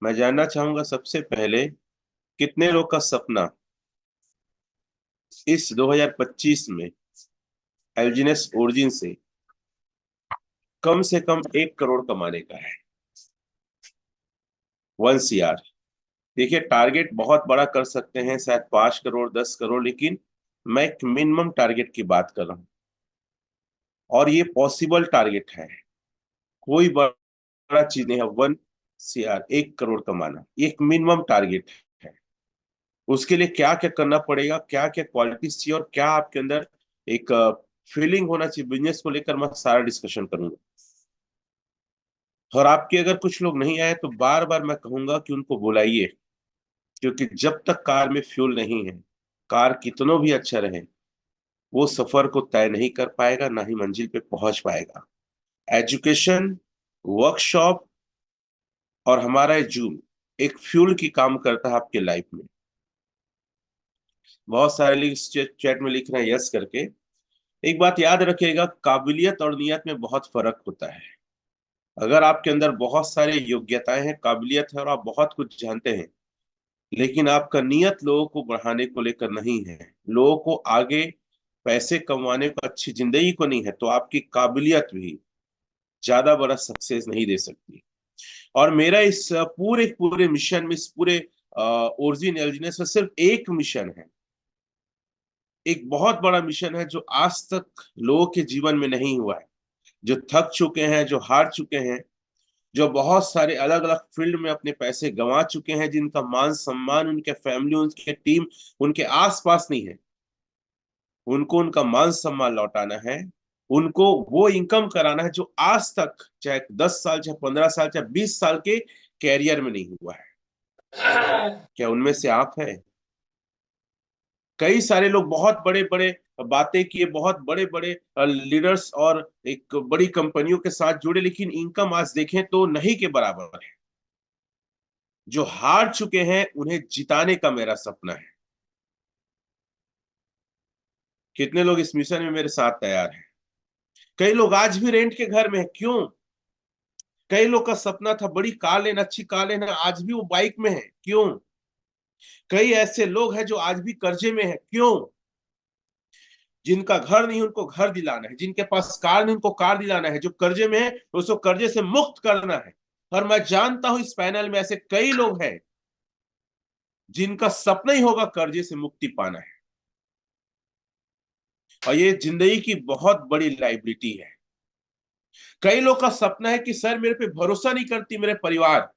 मैं जानना चाहूंगा सबसे पहले, कितने लोग का सपना इस 2025 में एल्जिनस ओरिजिन से कम से कम 1 करोड़ कमाने का है? 1 CR। देखिए, टारगेट बहुत बड़ा कर सकते हैं, शायद 5 करोड़, 10 करोड़, लेकिन मैं एक मिनिमम टारगेट की बात कर रहा हूँ। और ये पॉसिबल टारगेट है, कोई बड़ा चीज नहीं है। 1 CR, 1 करोड़ कमाना, ये एक मिनिमम टारगेट है। उसके लिए क्या क्या करना पड़ेगा, क्या क्या क्वालिटीज चाहिए, और क्या आपके अंदर एक फीलिंग होना चाहिए बिजनेस को लेकर, मैं सारा डिस्कशन करूंगा। और आपके अगर कुछ लोग नहीं आए तो बार बार मैं कहूंगा कि उनको बुलाइए, क्योंकि जब तक कार में फ्यूल नहीं है, कार कितनों भी अच्छा रहे, वो सफर को तय नहीं कर पाएगा, ना ही मंजिल पे पहुंच पाएगा। एजुकेशन, वर्कशॉप और हमारा जूम एक फ्यूल की काम करता है आपके लाइफ में। बहुत सारे लोग इस चैट में लिख रहे हैं यस करके। एक बात याद रखिएगा, काबिलियत और नियत में बहुत फर्क होता है। अगर आपके अंदर बहुत सारी योग्यताएं हैं, काबिलियत है और आप बहुत कुछ जानते हैं, लेकिन आपका नियत लोगों को बढ़ाने को लेकर नहीं है, लोगों को आगे पैसे कमाने को, अच्छी जिंदगी को नहीं है, तो आपकी काबिलियत भी ज्यादा बड़ा सक्सेस नहीं दे सकती। और मेरा इस पूरे पूरे मिशन में, इस पूरे ओरिजिन एल्जिनेस में सिर्फ एक मिशन है, एक बहुत बड़ा मिशन है, जो आज तक लोगों के जीवन में नहीं हुआ है। जो थक चुके हैं, जो हार चुके हैं, जो बहुत सारे अलग अलग फील्ड में अपने पैसे गंवा चुके हैं, जिनका मान सम्मान, उनके फैमिली, उनके टीम उनके आसपास नहीं है, उनको उनका मान सम्मान लौटाना है। उनको वो इनकम कराना है जो आज तक, चाहे 10 साल, चाहे 15 साल, चाहे 20 साल के कैरियर में नहीं हुआ है। क्या उनमें से आप है? कई सारे लोग बहुत बड़े बड़े बातें किए, बहुत बड़े बड़े लीडर्स और एक बड़ी कंपनियों के साथ जुड़े, लेकिन इनकम आज देखें तो नहीं के बराबर है। जो हार चुके हैं उन्हें जिताने का मेरा सपना है। कितने लोग इस मिशन में मेरे साथ तैयार हैं? कई लोग आज भी रेंट के घर में है, क्यों? कई लोग का सपना था बड़ी कार लेना, अच्छी कार लेना, आज भी वो बाइक में है, क्यों? कई ऐसे लोग हैं जो आज भी कर्जे में है, क्यों? जिनका घर नहीं, उनको घर दिलाना है, जिनके पास कार नहीं, उनको कार दिलाना है, जो कर्जे में है उसको कर्जे से मुक्त करना है। और मैं जानता हूं इस पैनल में ऐसे कई लोग हैं जिनका सपना ही होगा कर्जे से मुक्ति पाना है। और ये जिंदगी की बहुत बड़ी लाइबिलिटी है। कई लोग का सपना है कि सर, मेरे पे भरोसा नहीं करती मेरे परिवार,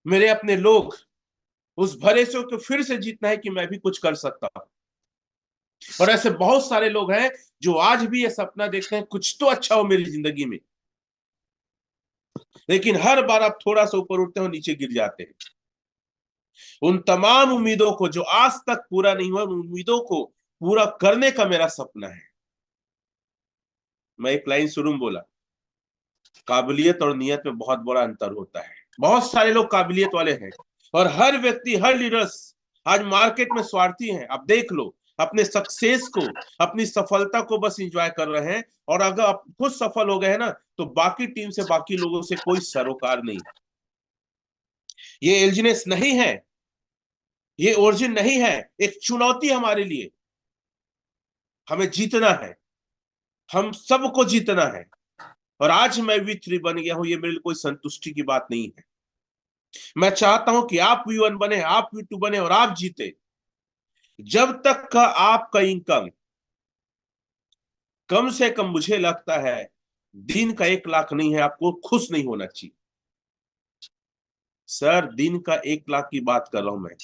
मेरे अपने लोग, उस भरोसे को फिर से जीतना है कि मैं भी कुछ कर सकता हूं। और ऐसे बहुत सारे लोग हैं जो आज भी ये सपना देखते हैं कुछ तो अच्छा हो मेरी जिंदगी में, लेकिन हर बार आप थोड़ा सा ऊपर उठते हो, नीचे गिर जाते हैं। उन तमाम उम्मीदों को जो आज तक पूरा नहीं हुआ, उन उम्मीदों को पूरा करने का मेरा सपना है। मैं एक लाइन शुरू में बोला, काबिलियत और नियत में बहुत बड़ा अंतर होता है। बहुत सारे लोग काबिलियत वाले हैं, और हर व्यक्ति, हर लीडर्स आज मार्केट में स्वार्थी हैं। आप देख लो, अपने सक्सेस को, अपनी सफलता को बस एंजॉय कर रहे हैं। और अगर आप खुद सफल हो गए हैं ना, तो बाकी टीम से, बाकी लोगों से कोई सरोकार नहीं। ये एल्जिनेस नहीं है, ये ओरिजिन नहीं है। एक चुनौती हमारे लिए, हमें जीतना है, हम सबको जीतना है। और आज मैं V3 बन गया हूं, ये मेरे लिए कोई संतुष्टि की बात नहीं है। मैं चाहता हूं कि आप V1 बने, आप V2 बने और आप जीते। जब तक का आपका इनकम कम से कम, मुझे लगता है, दिन का 1 लाख नहीं है, आपको खुश नहीं होना चाहिए। सर, दिन का 1 लाख की बात कर रहा हूं मैं।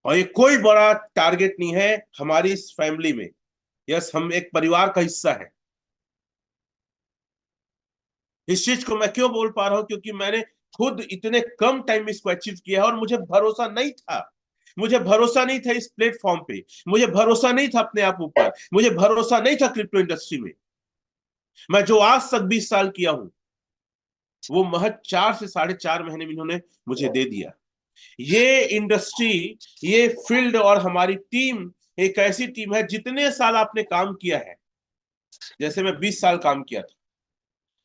और ये कोई बड़ा टारगेट नहीं है हमारी इस फैमिली में। यस, हम एक परिवार का हिस्सा है। इस चीज को मैं क्यों बोल पा रहा हूं? क्योंकि मैंने खुद इतने कम टाइम में इसको अचीव किया है, और मुझे भरोसा नहीं था। मुझे भरोसा नहीं था इस प्लेटफॉर्म पे, मुझे भरोसा नहीं था अपने आप ऊपर, मुझे भरोसा नहीं था क्रिप्टो इंडस्ट्री में। मैं जो आज तक 20 साल किया हूं, वो महज 4 से 4.5 महीने में इन्होंने मुझे दे दिया। ये इंडस्ट्री, ये फील्ड और हमारी टीम एक ऐसी टीम है, जितने साल आपने काम किया है, जैसे मैं 20 साल काम किया था,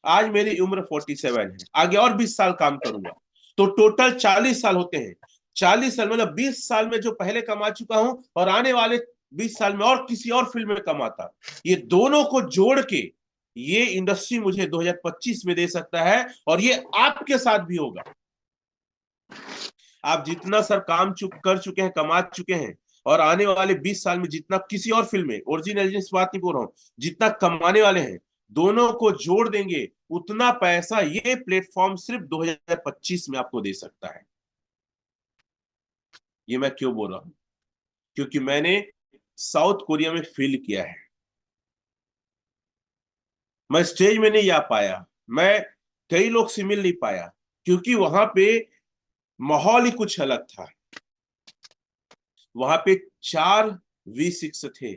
आज मेरी उम्र 47 है, आगे और 20 साल काम करूंगा। तो टोटल 40 साल होते हैं। 40 साल मतलब 20 साल में जो पहले कमा चुका हूं, और आने वाले 20 साल में और किसी और फिल्म में कमाता, ये दोनों को जोड़ के ये इंडस्ट्री मुझे 2025 में दे सकता है, और ये आपके साथ भी होगा। आप जितना सर कर चुके हैं, कमा चुके हैं, और आने वाले 20 साल में जितना किसी और फिल्म में, ओरिजिनल बात नहीं बोल रहा हूं, जितना कमाने वाले हैं, दोनों को जोड़ देंगे, उतना पैसा ये प्लेटफॉर्म सिर्फ 2025 में आपको दे सकता है। ये मैं क्यों बोल रहा हूं? क्योंकि मैंने साउथ कोरिया में फील किया है। मैं स्टेज में नहीं आ पाया, मैं कई लोग से मिल नहीं पाया, क्योंकि वहां पे माहौल ही कुछ अलग था। वहां पे 4 V6 थे,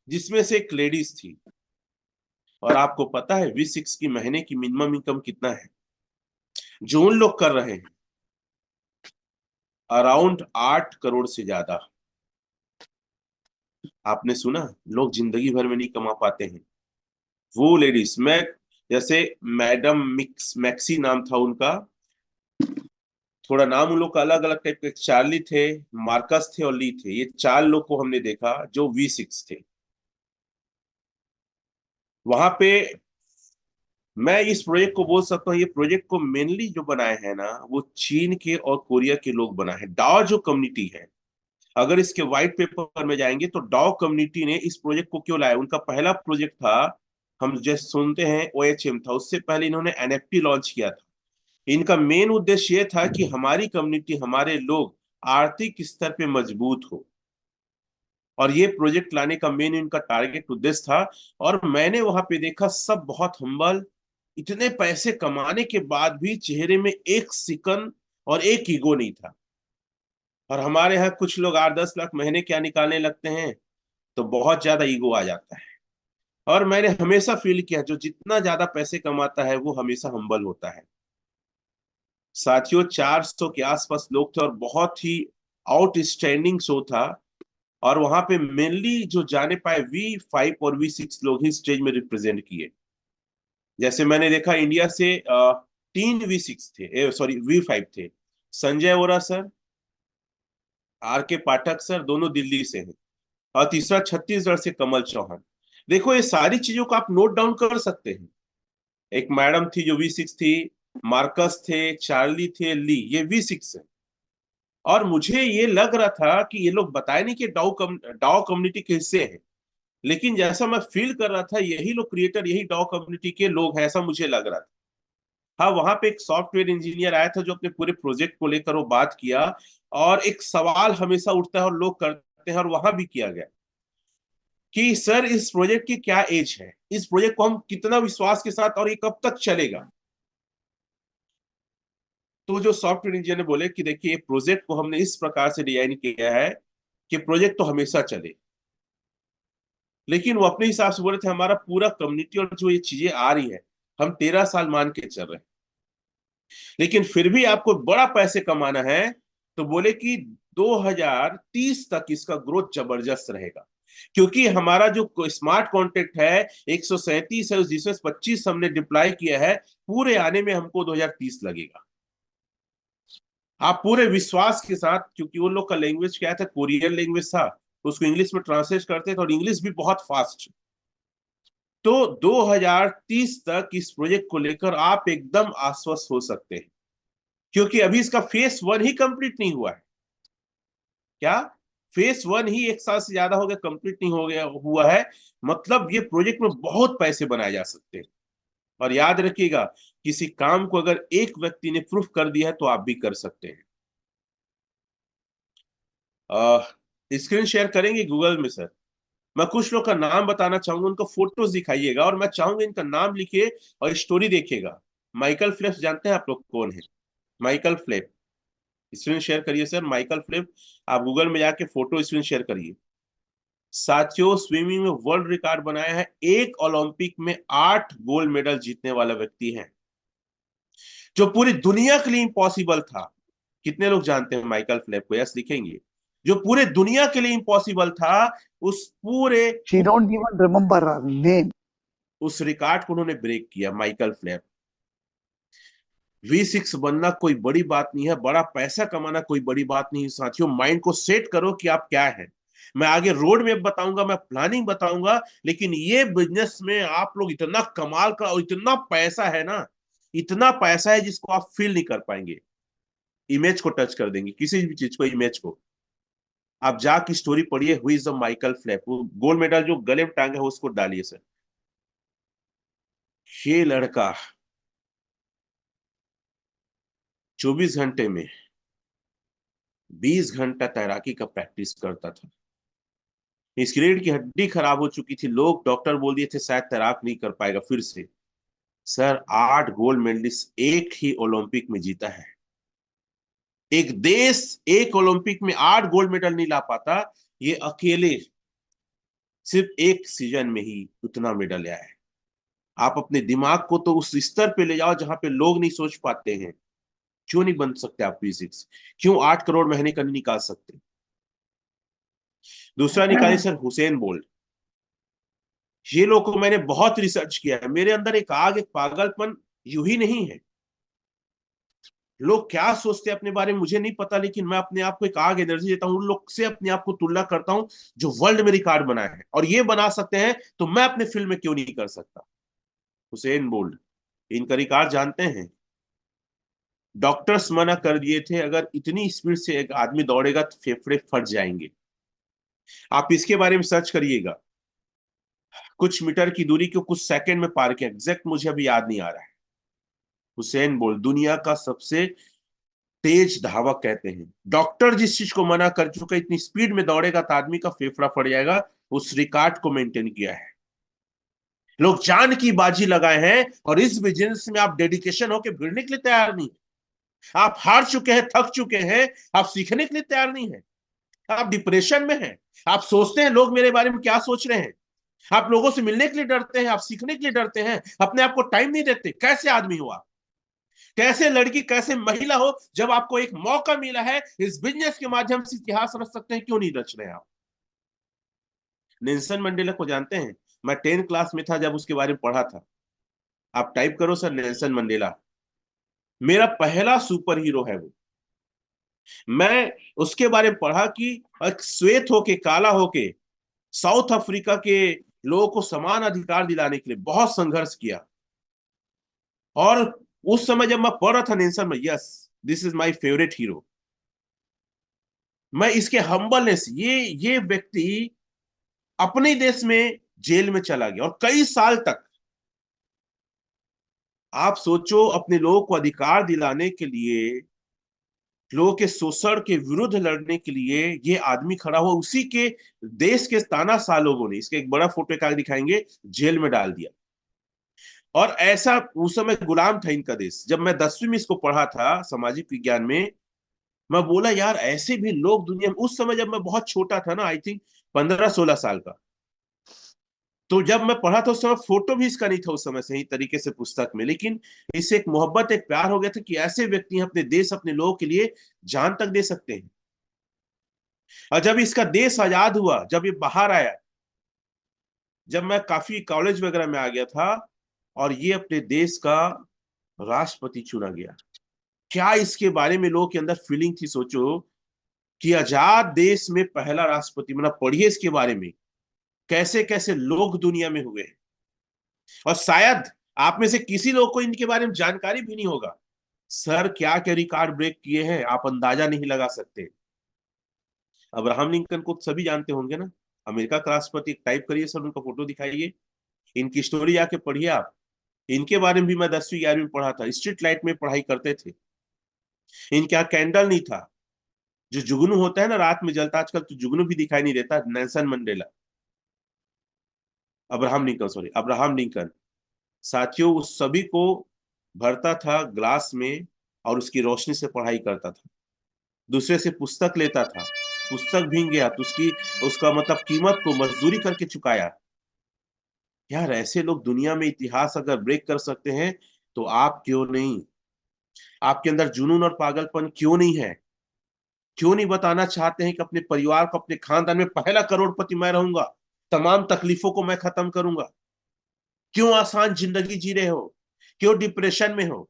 जिसमें से एक लेडीज थी। और आपको पता है V6 की महीने की मिनिमम इनकम कितना है? जो उन लोग कर रहे हैं, अराउंड 8 करोड़ से ज्यादा। आपने सुना, लोग जिंदगी भर में नहीं कमा पाते हैं। वो लेडीज, मैं जैसे मैडम मिक्स मैक्सी नाम था उनका, थोड़ा नाम उन लोग का अलग अलग टाइप के, चार्ली थे, मार्कस थे और ली थे, ये 4 लोग को हमने देखा जो V6 थे वहां पे। मैं इस प्रोजेक्ट को बोल सकता हूँ, ये प्रोजेक्ट को मेनली जो बनाए हैं ना, वो चीन के और कोरिया के लोग बनाए हैं। डाओ जो कम्युनिटी है, अगर इसके व्हाइट पेपर में जाएंगे तो डाओ कम्युनिटी ने इस प्रोजेक्ट को क्यों लाया, उनका पहला प्रोजेक्ट था, हम जैसे सुनते हैं OHM था, उससे पहले इन्होंने NFT लॉन्च किया था। इनका मेन उद्देश्य ये था कि हमारी कम्युनिटी, हमारे लोग आर्थिक स्तर पे मजबूत हो, और ये प्रोजेक्ट लाने का मेन इनका टारगेट उद्देश्य था। और मैंने वहां पे देखा, सब बहुत हम्बल, इतने पैसे कमाने के बाद भी चेहरे में एक सिकन और एक ईगो नहीं था। और हमारे यहाँ कुछ लोग 8-10 लाख महीने क्या निकालने लगते हैं, तो बहुत ज्यादा ईगो आ जाता है। और मैंने हमेशा फील किया, जो जितना ज्यादा पैसे कमाता है वो हमेशा हम्बल होता है। साथियों, 400 के आसपास लोग थे, और बहुत ही आउटस्टैंडिंग शो था। और वहां पे मेनली जो जाने पाए V5 और V6 लोग ही स्टेज में रिप्रेजेंट किए। जैसे मैंने देखा, इंडिया से 3 V6 थे, सॉरी V5 थे। संजय वोरा सर, RK पाठक सर, दोनों दिल्ली से हैं। और तीसरा छत्तीसगढ़ से कमल चौहान। देखो, ये सारी चीजों को आप नोट डाउन कर सकते हैं। एक मैडम थी जो V6 थी, मार्कस थे, चार्ली थे, ली, ये V6 है। और मुझे ये लग रहा था कि ये लोग बताए नहीं कि डाओ कम्युनिटी के हिस्से हैं, लेकिन जैसा मैं फील कर रहा था, यही लोग क्रिएटर, यही डाओ कम्युनिटी के लोग हैं, ऐसा मुझे लग रहा था। हाँ, वहां पे एक सॉफ्टवेयर इंजीनियर आया था जो अपने पूरे प्रोजेक्ट को लेकर वो बात किया। और एक सवाल हमेशा उठता है और लोग करते हैं, और वहां भी किया गया, कि सर इस प्रोजेक्ट की क्या एज है, इस प्रोजेक्ट को हम कितना विश्वास के साथ, और ये कब तक चलेगा। तो जो सॉफ्टवेयर इंजीनियर बोले कि देखिए, प्रोजेक्ट को हमने इस प्रकार से डिजाइन किया है कि प्रोजेक्ट तो हमेशा चले। लेकिन वो अपने हिसाब से बोले थे, हमारा पूरा कम्युनिटी और जो ये चीजें आ रही है, हम 13 साल मान के चल रहे हैं, लेकिन फिर भी आपको बड़ा पैसे कमाना है, तो बोले कि 2030 तक इसका ग्रोथ जबरदस्त रहेगा। क्योंकि हमारा जो स्मार्ट कॉन्ट्रैक्ट है 137 है, जिसमें 25 हमने डिप्लॉय किया है, पूरे आने में हमको 2030 लगेगा। आप पूरे विश्वास के साथ, क्योंकि उन लोग का लैंग्वेज क्या था, कोरियन लैंग्वेज था, तो उसको इंग्लिश में ट्रांसलेट करते थे, और इंग्लिश भी बहुत फास्ट। तो 2030 तक इस प्रोजेक्ट को लेकर आप एकदम आश्वस्त हो सकते हैं, क्योंकि अभी इसका फेस 1 ही कंप्लीट नहीं हुआ है। क्या? फेस 1 ही 1 साल से ज्यादा हो गया, कंप्लीट नहीं हो गया हुआ है। मतलब ये प्रोजेक्ट में बहुत पैसे बनाए जा सकते हैं। और याद रखिएगा, किसी काम को अगर एक व्यक्ति ने प्रूफ कर दिया है, तो आप भी कर सकते हैं। स्क्रीन शेयर करेंगे गूगल में सर? मैं कुछ लोग का नाम बताना चाहूंगा, उनका फोटोज दिखाइएगा, और मैं चाहूंगा इनका नाम लिखिए और स्टोरी देखिएगा। माइकल फेल्प्स जानते हैं आप लोग कौन है? माइकल फेल्प्स, स्क्रीन शेयर करिए सर, माइकल फेल्प्स। आप गूगल में जाके फोटो स्क्रीन शेयर करिए। साथियों, स्विमिंग में वर्ल्ड रिकॉर्ड बनाया है, एक ओलंपिक में 8 गोल्ड मेडल जीतने वाला व्यक्ति है, जो पूरी दुनिया के लिए इम्पॉसिबल था। कितने लोग जानते हैं माइकल फेल्प्स को? यस लिखेंगे। जो पूरे दुनिया के लिए इम्पॉसिबल था, उस पूरे She don't even remember her name. उस रिकॉर्ड को उन्होंने ब्रेक किया, माइकल फेल्प्स। V6 बनना कोई बड़ी बात नहीं है, बड़ा पैसा कमाना कोई बड़ी बात नहीं है साथियों। माइंड को सेट करो कि आप क्या है। मैं आगे रोड मैप बताऊंगा, मैं प्लानिंग बताऊंगा, लेकिन ये बिजनेस में आप लोग इतना कमाल का और इतना पैसा है ना, इतना पैसा है जिसको आप फील नहीं कर पाएंगे। इमेज को टच कर देंगे, किसी भी चीज को, इमेज को। आप जाके स्टोरी पढ़िए, हुई इज द माइकल फ्लैप, वो गोल्ड मेडल जो गले में टांगे है उसको डालिए सर। ये लड़का 24 घंटे में 20 घंटा तैराकी का प्रैक्टिस करता था। इसकी रीढ़ की हड्डी खराब हो चुकी थी, लोग डॉक्टर बोल दिए थे शायद तैराक नहीं कर पाएगा फिर से। सर 8 गोल्ड मेडलिस्ट एक ही ओलंपिक में जीता है। एक देश एक ओलंपिक में 8 गोल्ड मेडल नहीं ला पाता, ये अकेले सिर्फ एक सीजन में ही उतना मेडल आया है। आप अपने दिमाग को तो उस स्तर पे ले जाओ जहां पे लोग नहीं सोच पाते हैं। क्यों नहीं बन सकते आप फिजिक्स? क्यों 8 करोड़ महीने का नहीं निकाल सकते? दूसरा निकालिए सर, हुसैन बोल्ट। ये लोग को मैंने बहुत रिसर्च किया है, मेरे अंदर एक आग, एक पागलपन यूं ही नहीं है। लोग क्या सोचते हैं अपने बारे में मुझे नहीं पता, लेकिन मैं अपने आप को एक आग एनर्जी देता हूं, उन लोग से अपने आप को तुलना करता हूं जो वर्ल्ड में रिकॉर्ड बनाए हैं, और ये बना सकते हैं तो मैं अपने फील्ड में क्यों नहीं कर सकता? हुसैन बोल्ट, इनका रिकॉर्ड जानते हैं? डॉक्टर्स मना कर दिए थे अगर इतनी स्पीड से एक आदमी दौड़ेगा तो फेफड़े फट जाएंगे। आप इसके बारे में सर्च करिएगा। कुछ मीटर की दूरी को कुछ सेकंड में पार किया, एग्जैक्ट मुझे अभी याद नहीं आ रहा है। हुसैन बोल्ट दुनिया का सबसे तेज धावक कहते हैं। डॉक्टर जिस चीज को मना कर चुका, इतनी स्पीड में दौड़ेगा तो आदमी का फेफड़ा फट जाएगा, उस रिकॉर्ड को मेंटेन किया है। लोग जान की बाजी लगाए हैं, और इस बिजनेस में आप डेडिकेशन होकर भिड़ने के लिए तैयार नहीं। आप हार चुके हैं, थक चुके हैं, आप सीखने के लिए तैयार नहीं है। आप डिप्रेशन में हैं। आप सोचते हैं लोग मेरे बारे में क्या सोच रहे हैं। आप लोगों से मिलने के लिए डरते हैं, आप सीखने के लिए डरते हैं, अपने आप को टाइम नहीं देते। कैसे आदमी हो आप? कैसे लड़की, कैसे महिला हो? जब आपको एक मौका मिला है इस बिजनेस के माध्यम से इतिहास रच सकते हैं, क्यों नहीं रच रहे आप? नेल्सन मंडेला को जानते हैं? मैं 10 क्लास में था जब उसके बारे में पढ़ा था। आप टाइप करो सर, नेल्सन मंडेला। मेरा पहला सुपर हीरो है वो। मैं उसके बारे में पढ़ा कि एक श्वेत होके, काला होके, साउथ अफ्रीका के लोगों को समान अधिकार दिलाने के लिए बहुत संघर्ष किया। और उस समय जब मैं पढ़ रहा था नेल्सन में, yes, this is my favourite hero. मैं इसके हम्बलनेस, ये व्यक्ति अपने देश में जेल में चला गया और कई साल तक, आप सोचो, अपने लोगों को अधिकार दिलाने के लिए, लोगों के शोषण के विरुद्ध लड़ने के लिए ये आदमी खड़ा हुआ। उसी के देश के तानाशाह लोगों ने, इसके एक बड़ा फोटो एक आगे दिखाएंगे, जेल में डाल दिया। और ऐसा उस समय गुलाम था इनका देश। जब मैं 10वीं में इसको पढ़ा था सामाजिक विज्ञान में, मैं बोला यार ऐसे भी लोग दुनिया में। उस समय जब मैं बहुत छोटा था ना, आई थिंक 15-16 साल का, तो जब मैं पढ़ा था उस समय फोटो भी इसका नहीं था उस समय सही तरीके से पुस्तक में, लेकिन इससे एक मोहब्बत, एक प्यार हो गया था कि ऐसे व्यक्ति अपने देश, अपने लोगों के लिए जान तक दे सकते हैं। और जब इसका देश आजाद हुआ, जब ये बाहर आया, जब मैं काफी कॉलेज वगैरह में आ गया था, और ये अपने देश का राष्ट्रपति चुना गया, क्या इसके बारे में लोगों के अंदर फीलिंग थी? सोचो कि आजाद देश में पहला राष्ट्रपति, मतलब पढ़िए इसके बारे में, कैसे कैसे लोग दुनिया में हुए। और शायद आप में से किसी लोग को इनके बारे में जानकारी भी नहीं होगा। सर क्या क्या रिकॉर्ड ब्रेक किए हैं, आप अंदाजा नहीं लगा सकते। अब्राहम लिंकन को सभी जानते होंगे ना, अमेरिका का राष्ट्रपति। टाइप करिए सर, उनका फोटो दिखाइए, इनकी स्टोरी आके पढ़िए आप। इनके बारे में भी मैं 10वीं 11वीं में पढ़ा था, स्ट्रीट लाइट में पढ़ाई करते थे। इनके यहाँ कैंडल नहीं था, जो जुगनू होता है ना रात में जलता, आजकल तो जुगनू भी दिखाई नहीं देता। Nelson Mandela, Abraham Lincoln, sorry, Abraham Lincoln साथियों, उस सभी को भरता था ग्लास में, और उसकी रोशनी से पढ़ाई करता था। दूसरे से पुस्तक लेता था, पुस्तक भीग गया तो उसकी, उसका मतलब कीमत को मजदूरी करके चुकाया। यार ऐसे लोग दुनिया में इतिहास अगर ब्रेक कर सकते हैं, तो आप क्यों नहीं? आपके अंदर जुनून और पागलपन क्यों नहीं है? क्यों नहीं बताना चाहते हैं कि अपने परिवार को, अपने खानदान में पहला करोड़पति मैं रहूंगा, तमाम तकलीफों को मैं खत्म करूंगा? क्यों आसान जिंदगी जी रहे हो? क्यों डिप्रेशन में हो?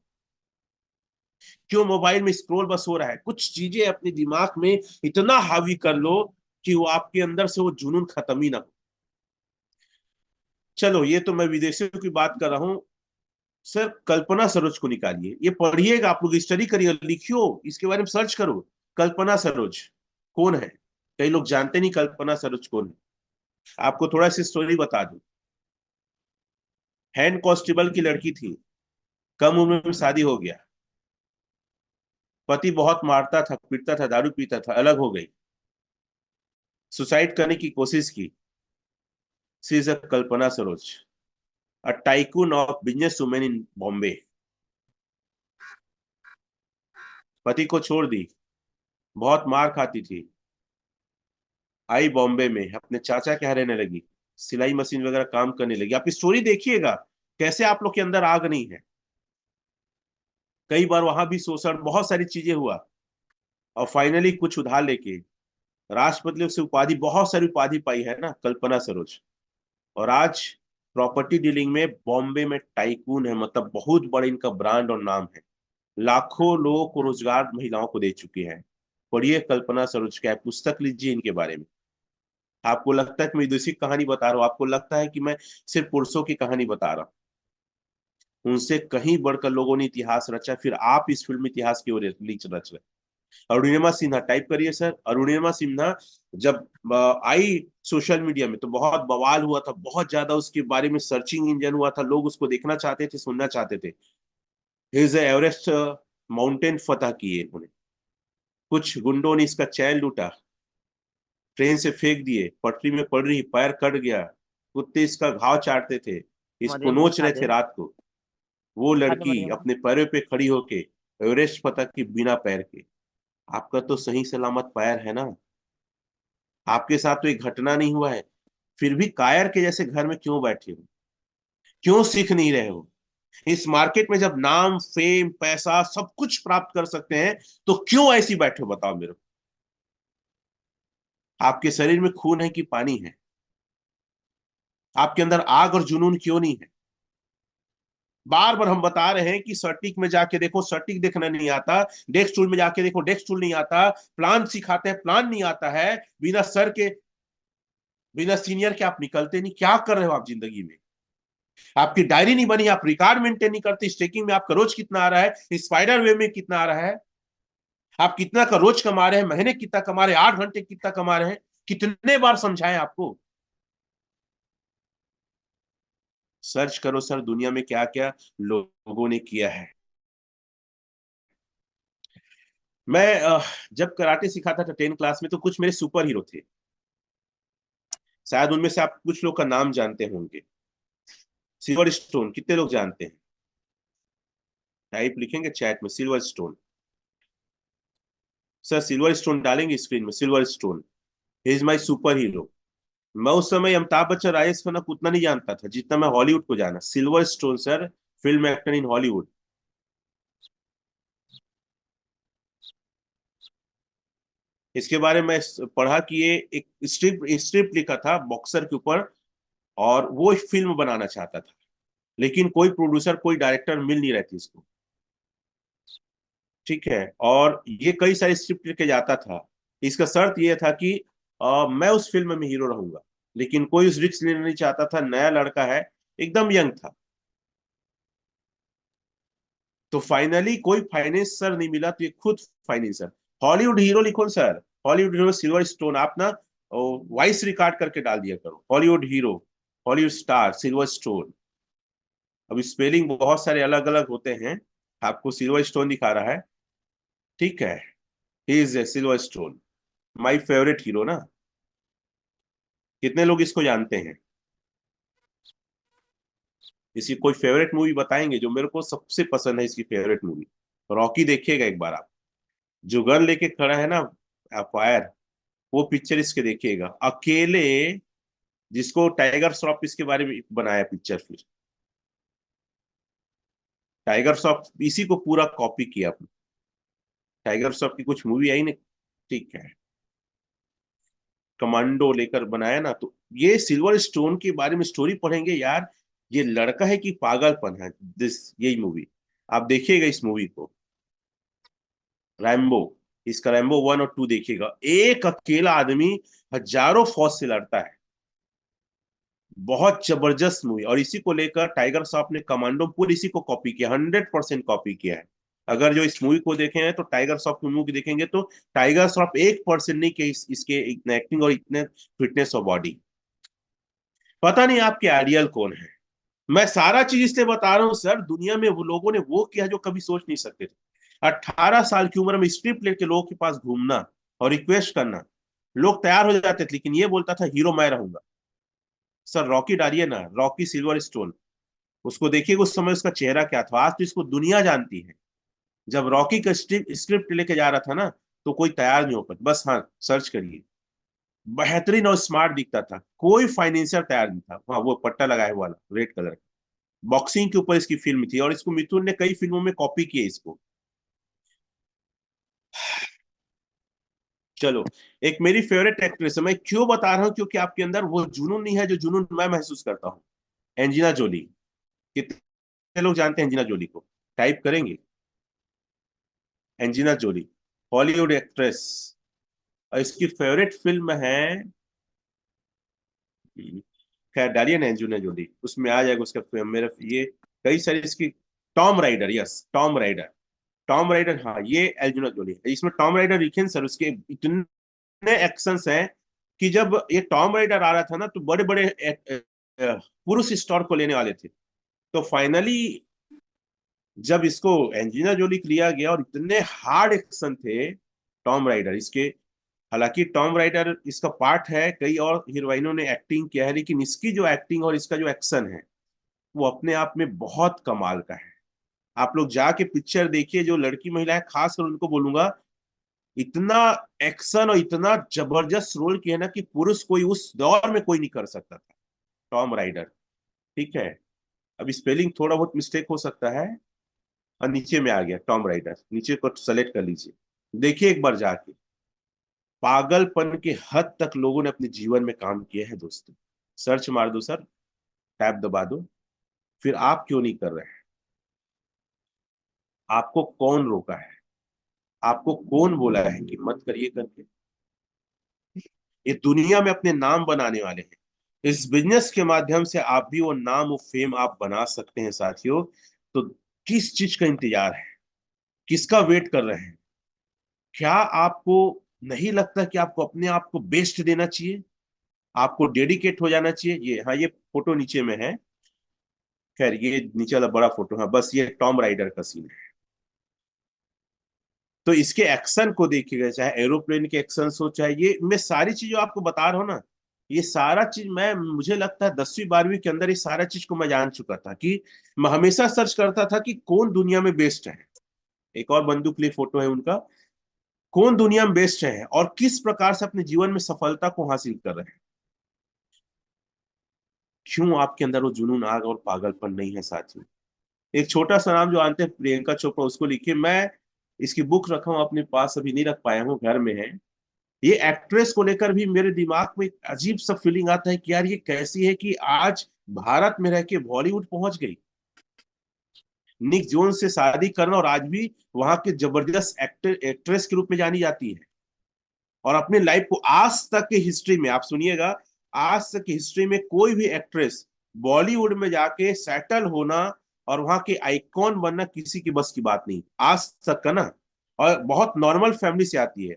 क्यों मोबाइल में स्क्रॉल बस हो रहा है? कुछ चीजें अपने दिमाग में इतना हावी कर लो कि वो आपके अंदर से वो जुनून खत्म ही ना हो। चलो, ये तो मैं विदेशियों की बात कर रहा हूँ। सर, कल्पना सरोज को निकालिए, ये पढ़िएगा, आप लोग स्टडी करिए, लिखियो, इसके बारे में सर्च करो। कल्पना सरोज कौन है? कई लोग जानते नहीं कल्पना सरोज कौन है। आपको थोड़ा सी स्टोरी बता दूं। हैंड कांस्टेबल की लड़की थी, कम उम्र में शादी हो गया, पति बहुत मारता था, पीटता था, दारू पीता था, अलग हो गई, सुसाइड करने की कोशिश की। She is a Kalpana Saroj, a tycoon of business women in Bombay. पति को छोड़ दी, बहुत मार खाती थी, आई बॉम्बे में, अपने चाचा के यहाँ रहने लगी, सिलाई मशीन वगैरह काम करने लगी। आप स्टोरी देखिएगा, कैसे आप लोग के अंदर आग नहीं है। कई बार वहां भी शोषण, बहुत सारी चीजें हुआ, और फाइनली कुछ उधार लेके राष्ट्रपति से उपाधि, बहुत सारी उपाधि पाई है ना कल्पना सरोज। और आज प्रॉपर्टी डीलिंग में बॉम्बे में टाइकून है, मतलब बहुत बड़ा इनका ब्रांड और नाम है। लाखों लोगों को रोजगार महिलाओं को दे चुके हैं। पढ़िए कल्पना सरोज, क्या पुस्तक लीजिए इनके बारे में। आपको लगता है कि मैं विदेशी कहानी बता रहा हूँ, आपको लगता है कि मैं सिर्फ पुरुषों की कहानी बता रहा हूँ, उनसे कहीं बढ़कर लोगों ने इतिहास रचा, फिर आप इस फिल्म इतिहास की ओर रच रहे। अरुणिमा सिन्हा टाइप करिए सर, अरुणिमा सिन्हा जब आई सोशल मीडिया में तो बहुत बवाल हुआ था, बहुत ज्यादा उसके बारे में सर्चिंग इंजन हुआ था, लोग उसको देखना चाहते थे, सुनना चाहते थे। हिज एवरेस्ट माउंटेन फतह किए उन्होंने। कुछ गुंडों ने इसका चैन लूटा, ट्रेन से फेंक दिए, पटरी में पड़ रही, पैर कट गया, कुत्ते इसका घाव चाटते थे, इसको मरियम को नोच उठा रहे थे दे। रात को। वो उठा दे लड़की मरियम को। अपने पैरों पे खड़ी होके एवरेस्ट फतह की बिना पैर के। आपका तो सही सलामत पैर है ना, आपके साथ तो एक घटना नहीं हुआ है, फिर भी कायर के जैसे घर में क्यों बैठे हो? क्यों सीख नहीं रहे हो? इस मार्केट में जब नाम, फेम, पैसा सब कुछ प्राप्त कर सकते हैं, तो क्यों ऐसी बैठे हो, बताओ मेरे को। आपके शरीर में खून है कि पानी है? आपके अंदर आग और जुनून क्यों नहीं है? बार बार हम बता रहे हैं कि सटीक में जाके देखो, सटीक देखना नहीं आता, डेस्क टूल में जाके देखो, डेस्क टूल नहीं आता, प्लान सिखाते हैं, प्लान नहीं आता है, बिना सर के, बिना सीनियर के आप निकलते नहीं। क्या कर रहे हो आप जिंदगी में? आपकी डायरी नहीं बनी, आप रिकॉर्ड मेंटेन नहीं करते, स्टेकिंग में आपका रोज कितना आ रहा है, स्पाइडर वे में कितना आ रहा है, आप कितना का रोज कमा रहे हैं, महीने कितना कमा रहे हैं, 8 घंटे कितना कमा रहे हैं। कितने बार समझाएं आपको? सर्च करो सर, दुनिया में क्या क्या लोगों ने किया है। मैं जब कराटे सिखाता था 10 क्लास में, तो कुछ मेरे सुपर हीरो थे। शायद उनमें से आप कुछ लोग का नाम जानते होंगे। सिल्वर स्टोन कितने लोग जानते हैं? टाइप लिखेंगे चैट में, silver stone. Sir silver stone डालेंगे स्क्रीन में, silver stone, he is my super hero. मैं उस समय अमिताभ बच्चन, राजेश खन्ना को उतना नहीं जानता था जितना मैं हॉलीवुड को जाना। Silver stone sir, film actor in Hollywood. इसके बारे में पढ़ा कि ये एक स्क्रिप्ट लिखा था बॉक्सर के ऊपर, और वो एक फिल्म बनाना चाहता था, लेकिन कोई प्रोड्यूसर, कोई डायरेक्टर मिल नहीं रहे थे इसको। ठीक है, और ये कई सारी स्क्रिप्ट लेके जाता था। इसका शर्त ये था कि मैं उस फिल्म में हीरो रहूंगा, लेकिन कोई उस रिस्क लेना नहीं चाहता था। नया लड़का है, एकदम यंग था। तो फाइनली कोई फाइनेंसर नहीं मिला, तो ये खुद फाइनेंसर। हॉलीवुड हीरो लिखो sir, Hollywood hero silver stone, आप ना वॉइस रिकॉर्ड करके डाल दिया करो, Hollywood hero, Hollywood star silver stone. अब स्पेलिंग बहुत सारे अलग अलग होते हैं, आपको सिल्वर स्टोन दिखा रहा है। ठीक है, he is a silver stone, my favourite hero ना। कितने लोग इसको जानते हैं? इसकी कोई फेवरेट मूवी बताएंगे जो मेरे को सबसे पसंद है? इसकी फेवरेट मूवी रॉकी, देखिएगा एक बार आप। जो गन लेके खड़ा है ना, फायर, वो पिक्चर इसके देखिएगा अकेले। जिसको टाइगर श्रॉफ इसके बारे में बनाया पिक्चर, फिर टाइगर श्रॉफ इसी को पूरा कॉपी किया अपने। टाइगर श्रॉफ की कुछ मूवी आई ना, ठीक है, कमांडो लेकर बनाया ना, तो ये सिल्वर स्टोन के बारे में स्टोरी पढ़ेंगे यार, ये लड़का है कि पागलपन है। दिस, यही मूवी आप देखिएगा, इस मूवी को। रैम्बो, इसका रैम्बो 1 और 2 देखिएगा, एक अकेला आदमी हजारों फौज से लड़ता है। बहुत जबरदस्त मूवी। और इसी को लेकर टाइगर श्रॉफ ने कमांडो पूरी इसी को कॉपी किया, 100% कॉपी किया है। अगर जो इस मूवी को देखे हैं तो टाइगर श्रॉफ की मूवी देखेंगे तो टाइगर श्रॉफ 1% नहीं कि इसके इतने एक्टिंग और इतने फिटनेस और बॉडी। पता नहीं आपके आइडियल कौन है। मैं सारा चीज इसलिए बता रहा हूँ सर, दुनिया में वो लोगों ने वो किया जो कभी सोच नहीं सकते थे। 18 साल की उम्र में स्क्रिप्ट लेके लोगों के पास घूमना और रिक्वेस्ट करना, लोग तैयार हो जाते थे, लेकिन ये बोलता था हीरो मैं रहूंगा। सर रॉकी डालिए ना, रॉकी सिल्वर स्टोन, उसको देखिए उस समय उसका चेहरा क्या था, आज तो इसको दुनिया जानती है। जब रॉकी का स्क्रिप्ट लेके जा रहा था ना, तो कोई तैयार नहीं हो पाता, बस हाँ सर्च करिए, बेहतरीन और स्मार्ट दिखता था, कोई फाइनेंशियल तैयार नहीं था। हाँ वो पट्टा लगाया हुआ वाला रेड कलर का, बॉक्सिंग के ऊपर इसकी फिल्म थी, और इसको मिथुन ने कई फिल्मों में कॉपी किए इसको। चलो, एक मेरी फेवरेट एक्ट्रेस है, मैं क्यों बता रहा हूँ, क्योंकि आपके अंदर वो जुनून नहीं है जो जुनून मैं महसूस करता हूँ। एंजिना जोली। कितने लोग जानते हैं एंजिना जोली को? टाइप करेंगे। एंजिना जोली, हॉलीवुड एक्ट्रेस। और इसकी फेवरेट फिल्म है, खैर डालिए ना एंजिना जोली, उसमें आ जाएगा उसका फिल्म मेरा ये, कई सारी इसकी। Tom rider, yes Tom rider. Tom rider, हाँ ये एंजिना जोली है इसमें। टॉम राइडर देखें सर, उसके इतने एक्शंस हैं कि जब ये टॉम राइडर आ रहा था ना, तो बड़े बड़े पुरुष स्टार को लेने वाले थे, तो फाइनली जब इसको एंजिना जोली को लिया गया, और इतने हार्ड एक्शन थे टॉम राइडर इसके। हालांकि टॉम राइडर इसका पार्ट है, कई और हीरोइनों ने एक्टिंग किया है, लेकिन इसकी जो एक्टिंग और इसका जो एक्शन है वो अपने आप में बहुत कमाल का है। आप लोग जाके पिक्चर देखिए, जो लड़की महिला है खासकर उनको बोलूंगा, इतना एक्शन और इतना जबरदस्त रोल किया ना कि पुरुष कोई उस दौर में कोई नहीं कर सकता था। टॉम राइडर, ठीक है। अब स्पेलिंग थोड़ा बहुत मिस्टेक हो सकता है, और नीचे में आ गया टॉम राइडर, नीचे को सेलेक्ट कर लीजिए, देखिए एक बार जाके। पागलपन के हद तक लोगों ने अपने जीवन में काम किया है दोस्तों। सर्च मार दो सर, टैब दबा दो। फिर आप क्यों नहीं कर रहे हैं? आपको कौन रोका है? आपको कौन बोला है कि मत करिए करके? ये दुनिया में अपने नाम बनाने वाले हैं। इस बिजनेस के माध्यम से आप भी वो नाम वो फेम आप बना सकते हैं साथियों। तो किस चीज का इंतजार है? किसका वेट कर रहे हैं? क्या आपको नहीं लगता कि आपको अपने आप को बेस्ट देना चाहिए? आपको डेडिकेट हो जाना चाहिए। ये हाँ, ये फोटो नीचे में है, खैर ये नीचे वाला बड़ा फोटो है, बस ये टॉम राइडर का सीन है। तो इसके एक्शन को देखिएगा, चाहे एरोप्लेन के एक्शन हो, चाहे ये मैं सारी चीजें आपको बता रहा हूँ ना, ये सारा चीज मैं, मुझे लगता है 10वीं 12वीं के अंदर ये सारा चीज को मैं जान चुका था, कि मैं हमेशा सर्च करता था कि कौन दुनिया में बेस्ट है। एक और बंदूक ली फोटो है उनका, कौन दुनिया में बेस्ट है और किस प्रकार से अपने जीवन में सफलता को हासिल कर रहे हैं। क्यों आपके अंदर वो जुनून, आग और पागलपन नहीं है साथियों? एक छोटा सा नाम जो जानते हैं, प्रियंका चोपड़ा, उसको लिखिए। मैं इसकी बुक रखा हूं अपने पास, अभी नहीं रख पाया हूँ, घर में है। ये एक्ट्रेस को लेकर भी मेरे दिमाग में एक अजीब सा फीलिंग आता है कि यार ये कैसी है कि आज भारत में रह के बॉलीवुड पहुंच गई, निक जोन्स से शादी करना, और आज भी वहां के जबरदस्त एक्ट्रेस के रूप में जानी जाती है। और अपने लाइफ को आज तक की हिस्ट्री में आप सुनिएगा, आज तक की हिस्ट्री में कोई भी एक्ट्रेस बॉलीवुड में जाके सेटल होना और वहां के आइकॉन बनना किसी की बस की बात नहीं आज तक का ना। और बहुत नॉर्मल फैमिली से आती है।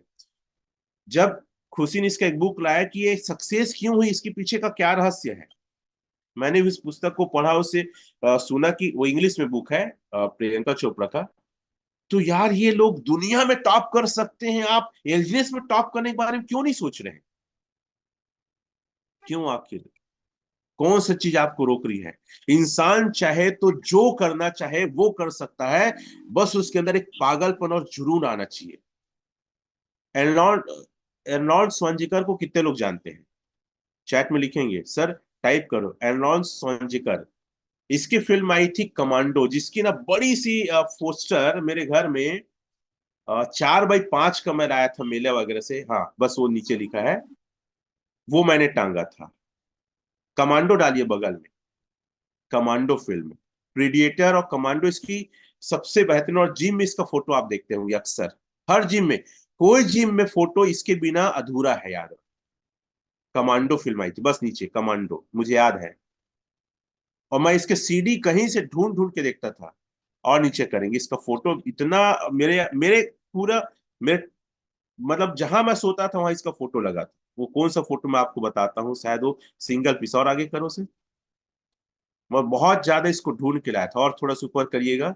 जब खुशी ने इसका एक बुक लाया कि ये सक्सेस क्यों हुई, इसके पीछे का क्या रहस्य है, मैंने भी उस पुस्तक को पढ़ा, उससे सुना कि वो इंग्लिश में बुक है प्रियंका चोपड़ा का। तो यार ये लोग दुनिया में टॉप कर सकते हैं, आप एलजीएस में टॉप करने के बारे में क्यों नहीं सोच रहे हैं? क्यों आखिर? कौन सी चीज आपको रोक रही है? इंसान चाहे तो जो करना चाहे वो कर सकता है, बस उसके अंदर एक पागलपन और जुनून आना चाहिए। एर्नॉल्ड एर्नॉल्ड स्वांजिकर को कितने लोग जानते हैं? चैट में लिखेंगे सर, टाइप करो एर्नॉल्ड स्वांजिकर। इसकी फिल्म आई थी कमांडो, जिसकी ना बड़ी सी पोस्टर मेरे घर में 4x5 का मैं लाया था मेले वगैरह से, हाँ बस वो नीचे लिखा है, वो मैंने टांगा था। कमांडो डालिए बगल में, कमांडो फिल्म, प्रीडिएटर और कमांडो इसकी सबसे बेहतरीन। और जिम में इसका फोटो आप देखते होंगे अक्सर, हर जिम में, कोई जिम में फोटो इसके बिना अधूरा है, याद रखो। कमांडो फिल्म आई थी, बस नीचे कमांडो, मुझे याद है। और मैं इसके सीडी कहीं से ढूंढ ढूंढ के देखता था। और नीचे करेंगे इसका फोटो, इतना मेरे मेरे पूरा, मेरे मतलब जहां मैं सोता था वहां इसका फोटो लगा था। वो कौन सा फोटो मैं आपको बताता हूँ, शायद वो सिंगल पीस, और आगे करो से। मैं बहुत ज्यादा इसको ढूंढ के लाया था। और थोड़ा सा ऊपर करिएगा।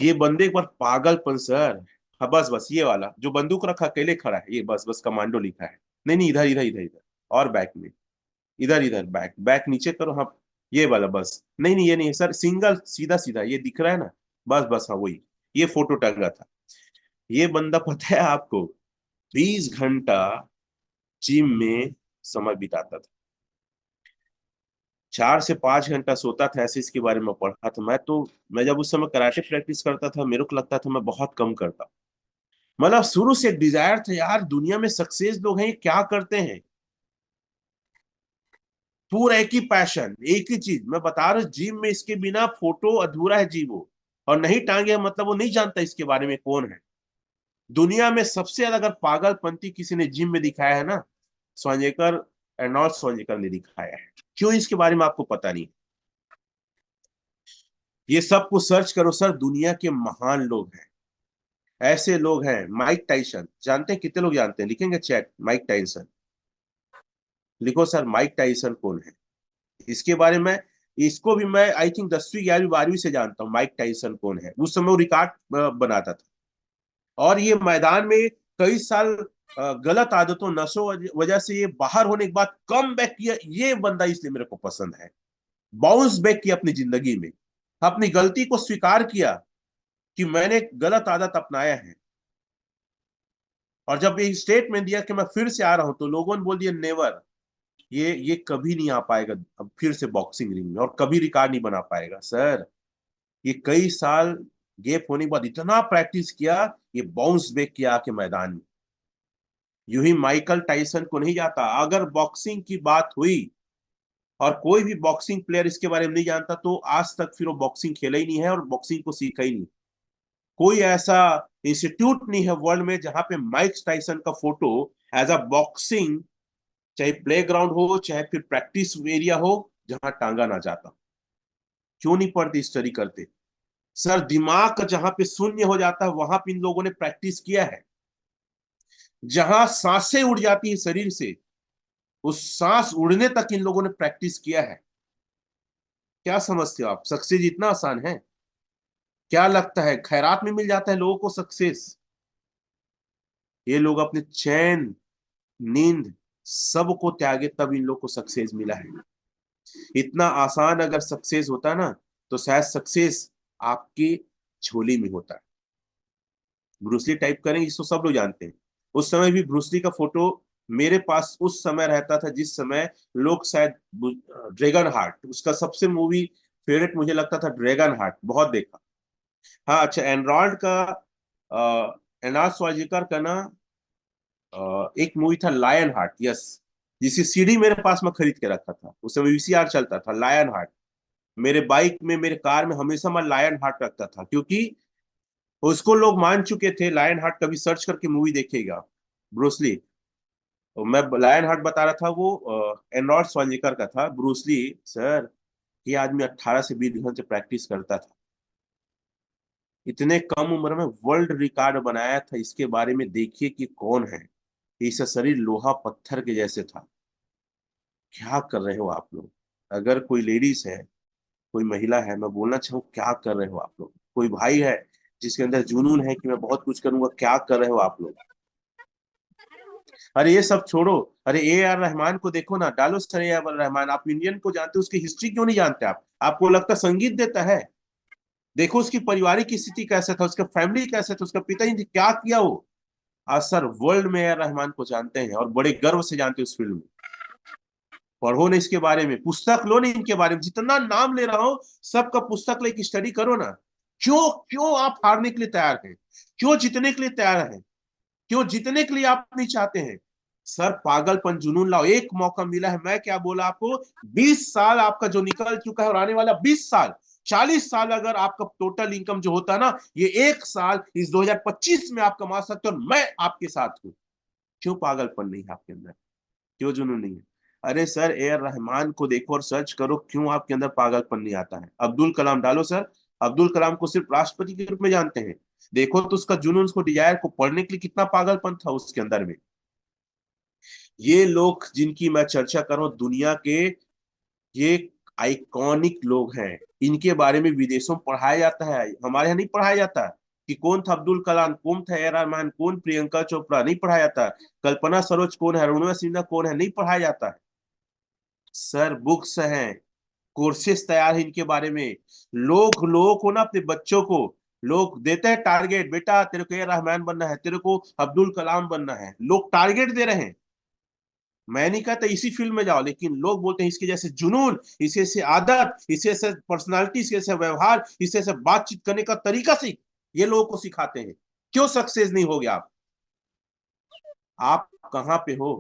ये बंदे एक बार पागलपन सर। हाँ बस बस ये वाला जो बंदूक रखा अकेले खड़ा है, ये बस बस कमांडो लिखा है। नहीं नहीं, इधर इधर इधर इधर, और बैक में, इधर इधर बैक बैक नीचे करो, हाँ। ये वाला बस, नहीं नहीं ये नहीं सर, सिंगल सीधा सीधा ये दिख रहा है ना। बस बस हाँ वही। ये फोटो टंगा था। ये बंदा पता है आपको, 20 घंटा जिम में समय बिताता था। 4 से 5 घंटा सोता था, ऐसे इसके बारे में पढ़ा था मैं जब उस समय कराटे प्रैक्टिस करता था, मेरे को लगता था मैं बहुत कम करता। मतलब शुरू से एक डिजायर था यार, दुनिया में सक्सेस लोग हैं ये क्या करते हैं। पूरा एक ही पैशन, एक ही चीज मैं बता रहा हूँ, जिम में इसके बिना फोटो अधूरा है जी वो। और नहीं टांगे मतलब वो नहीं जानता इसके बारे में कौन है। दुनिया में सबसे ज्यादा अगर पागलपंती किसी ने जिम में दिखाया है ना, स्वांजेकर, एर्नॉल्ड स्वांजेकर ने दिखाया है। क्यों इसके बारे में आपको पता नहीं? ये सब कुछ सर्च करो सर, दुनिया के महान लोग हैं। ऐसे लोग हैं, माइक टाइसन जानते हैं? कितने लोग जानते हैं? लिखेंगे चैट, माइक टाइसन लिखो सर, माइक टाइसन कौन है इसके बारे में। इसको भी मैं आई थिंक 10वीं 11वीं 12वीं से जानता हूँ, माइक टाइसन कौन है। उस समय वो रिकॉर्ड बनाता था। और ये मैदान में कई साल गलत आदतों नशों वजह से ये बाहर होने के बाद कम बैक किया, ये बंदा इसलिए मेरे को पसंद है। बाउंस बैक किया अपनी जिंदगी में, अपनी गलती को स्वीकार किया कि मैंने एक गलत आदत अपनाया है। और जब ये स्टेटमेंट दिया कि मैं फिर से आ रहा हूं, तो लोगों ने बोल दिया नेवर, ये कभी नहीं आ पाएगा अब फिर से बॉक्सिंग रिंग में, और कभी रिकॉर्ड नहीं बना पाएगा सर। ये कई साल गैप होने के बाद इतना प्रैक्टिस किया, ये बाउंस बैक किया आके मैदान में। यूं ही माइकल टाइसन को नहीं जाता। अगर बॉक्सिंग की बात हुई और कोई भी बॉक्सिंग प्लेयर इसके बारे में नहीं जानता, तो आज तक फिर वो बॉक्सिंग खेला ही नहीं है और बॉक्सिंग को सीखा ही नहीं। कोई ऐसा इंस्टीट्यूट नहीं है वर्ल्ड में जहां पे माइक टाइसन का फोटो एज अ बॉक्सिंग, चाहे प्ले ग्राउंड हो चाहे फिर प्रैक्टिस एरिया हो, जहां टांगा ना जाता। क्यों नहीं पढ़ते, स्टडी करते? सर दिमाग का जहां पे शून्य हो जाता है वहां पे इन लोगों ने प्रैक्टिस किया है। जहां सांसें उड़ जाती है शरीर से, उस सांस उड़ने तक इन लोगों ने प्रैक्टिस किया है। क्या समझते हो आप, सक्सेस इतना आसान है? क्या लगता है खैरात में मिल जाता है लोगों को सक्सेस? ये लोग अपने चैन, नींद सबको त्यागे तब इन लोग को सक्सेस मिला है। इतना आसान अगर सक्सेस होता ना, तो शायद सक्सेस आपकी झोली में होता है। ब्रूसली टाइप करेंगे, इसको सब लोग जानते हैं। उस समय भी ब्रूसली का फोटो मेरे पास उस समय रहता था जिस समय लोग शायद, ड्रैगन हार्ट उसका सबसे मूवी फेवरेट मुझे लगता था, ड्रैगन हार्ट बहुत देखा। हाँ अच्छा, एनरॉल्ड का, एनास वाजिकर का ना, एक मूवी था लायन हार्ट, यस। जिसकी सीडी मेरे पास में खरीद के रखा था, उस समय वीसीआर चलता था, लायन हार्ट। मेरे बाइक में, मेरे कार में हमेशा मैं लायन हार्ट रखता था, क्योंकि उसको लोग मान चुके थे। लायन हार्ट कभी सर्च करके मूवी देखेगा, ब्रूसली। तो मैं लायन हार्ट बता रहा था, वो एनरॉल्ड स्वांजिकर का था। ब्रूसली सर, ये आदमी 18 से 20 घंटे से प्रैक्टिस करता था। इतने कम उम्र में वर्ल्ड रिकॉर्ड बनाया था। इसके बारे में देखिए कि कौन है। इसका शरीर लोहा पत्थर के जैसे था। क्या कर रहे हो आप लोग? अगर कोई लेडीज है, कोई महिला है, मैं बोलना चाहूँ क्या कर रहे हो आप लोग? कोई भाई है जिसके अंदर जुनून है कि मैं बहुत कुछ करूंगा, क्या कर रहे हो आप लोग? अरे ये सब छोड़ो। अरे ए आर रहमान को देखो ना, डालो सर ए आर रहमान। आप इंडियन को जानते हो, उसकी हिस्ट्री क्यों नहीं जानते आप? आपको लगता संगीत देता है? देखो उसकी पारिवारिक स्थिति कैसा था, उसका फैमिली कैसा था, उसका पिताजी क्या किया वो। आज सर वर्ल्ड में ए आर रहमान को जानते हैं और बड़े गर्व से जानते हैं उस फील्ड में। पढ़ो ना इसके बारे में, पुस्तक लो ना इनके बारे में, जितना नाम ले रहा हूं सबका पुस्तक लेके स्टडी करो ना। क्यों क्यों आप हारने के लिए तैयार हैं? क्यों जीतने के लिए तैयार हैं? क्यों जीतने के लिए आप नहीं चाहते हैं? सर पागलपन, जुनून लाओ। एक मौका मिला है, मैं क्या बोला आपको, 20 साल आपका जो निकल चुका है और आने वाला 20 साल, 40 साल अगर आपका टोटल इनकम जो होता है ना, ये एक साल इस 2025 में आप कमा सकते हो, और मैं आपके साथ हूं। क्यों पागलपन नहीं है आपके अंदर? क्यों जुनून नहीं है? अरे सर, ए आर रहमान को देखो और सर्च करो, क्यों आपके अंदर पागलपन नहीं आता है? अब्दुल कलाम डालो सर, अब्दुल कलाम को सिर्फ राष्ट्रपति के रूप में जानते हैं। देखो तो उसका जुनून, उसको डिजायर को पढ़ने के लिए कितना पागलपन था उसके अंदर में। ये लोग जिनकी मैं चर्चा कर रहा हूं, दुनिया के ये आइकॉनिक लोग हैं। इनके बारे में विदेशों में पढ़ाया जाता है, हमारे यहाँ नहीं पढ़ाया जाता। कि कौन था अब्दुल कलाम, कौन था ए आर रहमान, कौन प्रियंका चोपड़ा, नहीं पढ़ाया जाता। कल्पना सरोज कौन है, अरुणिमा सिन्हा कौन है, नहीं पढ़ाया जाता है। सर बुक्स हैं, कोर्सेस तैयार है इनके बारे में। लोगों को ना, अपने बच्चों को लोग देते हैं टारगेट, बेटा तेरे को ए आर रहमान बनना है, तेरे को अब्दुल कलाम बनना है, लोग टारगेट दे रहे हैं। मैं नहीं कहता इसी फील्ड में जाओ, लेकिन लोग बोलते हैं इसके जैसे जुनून, इसके जैसे आदत, इसके जैसे पर्सनालिटी, इसके जैसे व्यवहार, इसके जैसे बातचीत करने का तरीका सीख। ये लोगों को सिखाते हैं। क्यों सक्सेस नहीं हो गया आप कहाँ पे हो?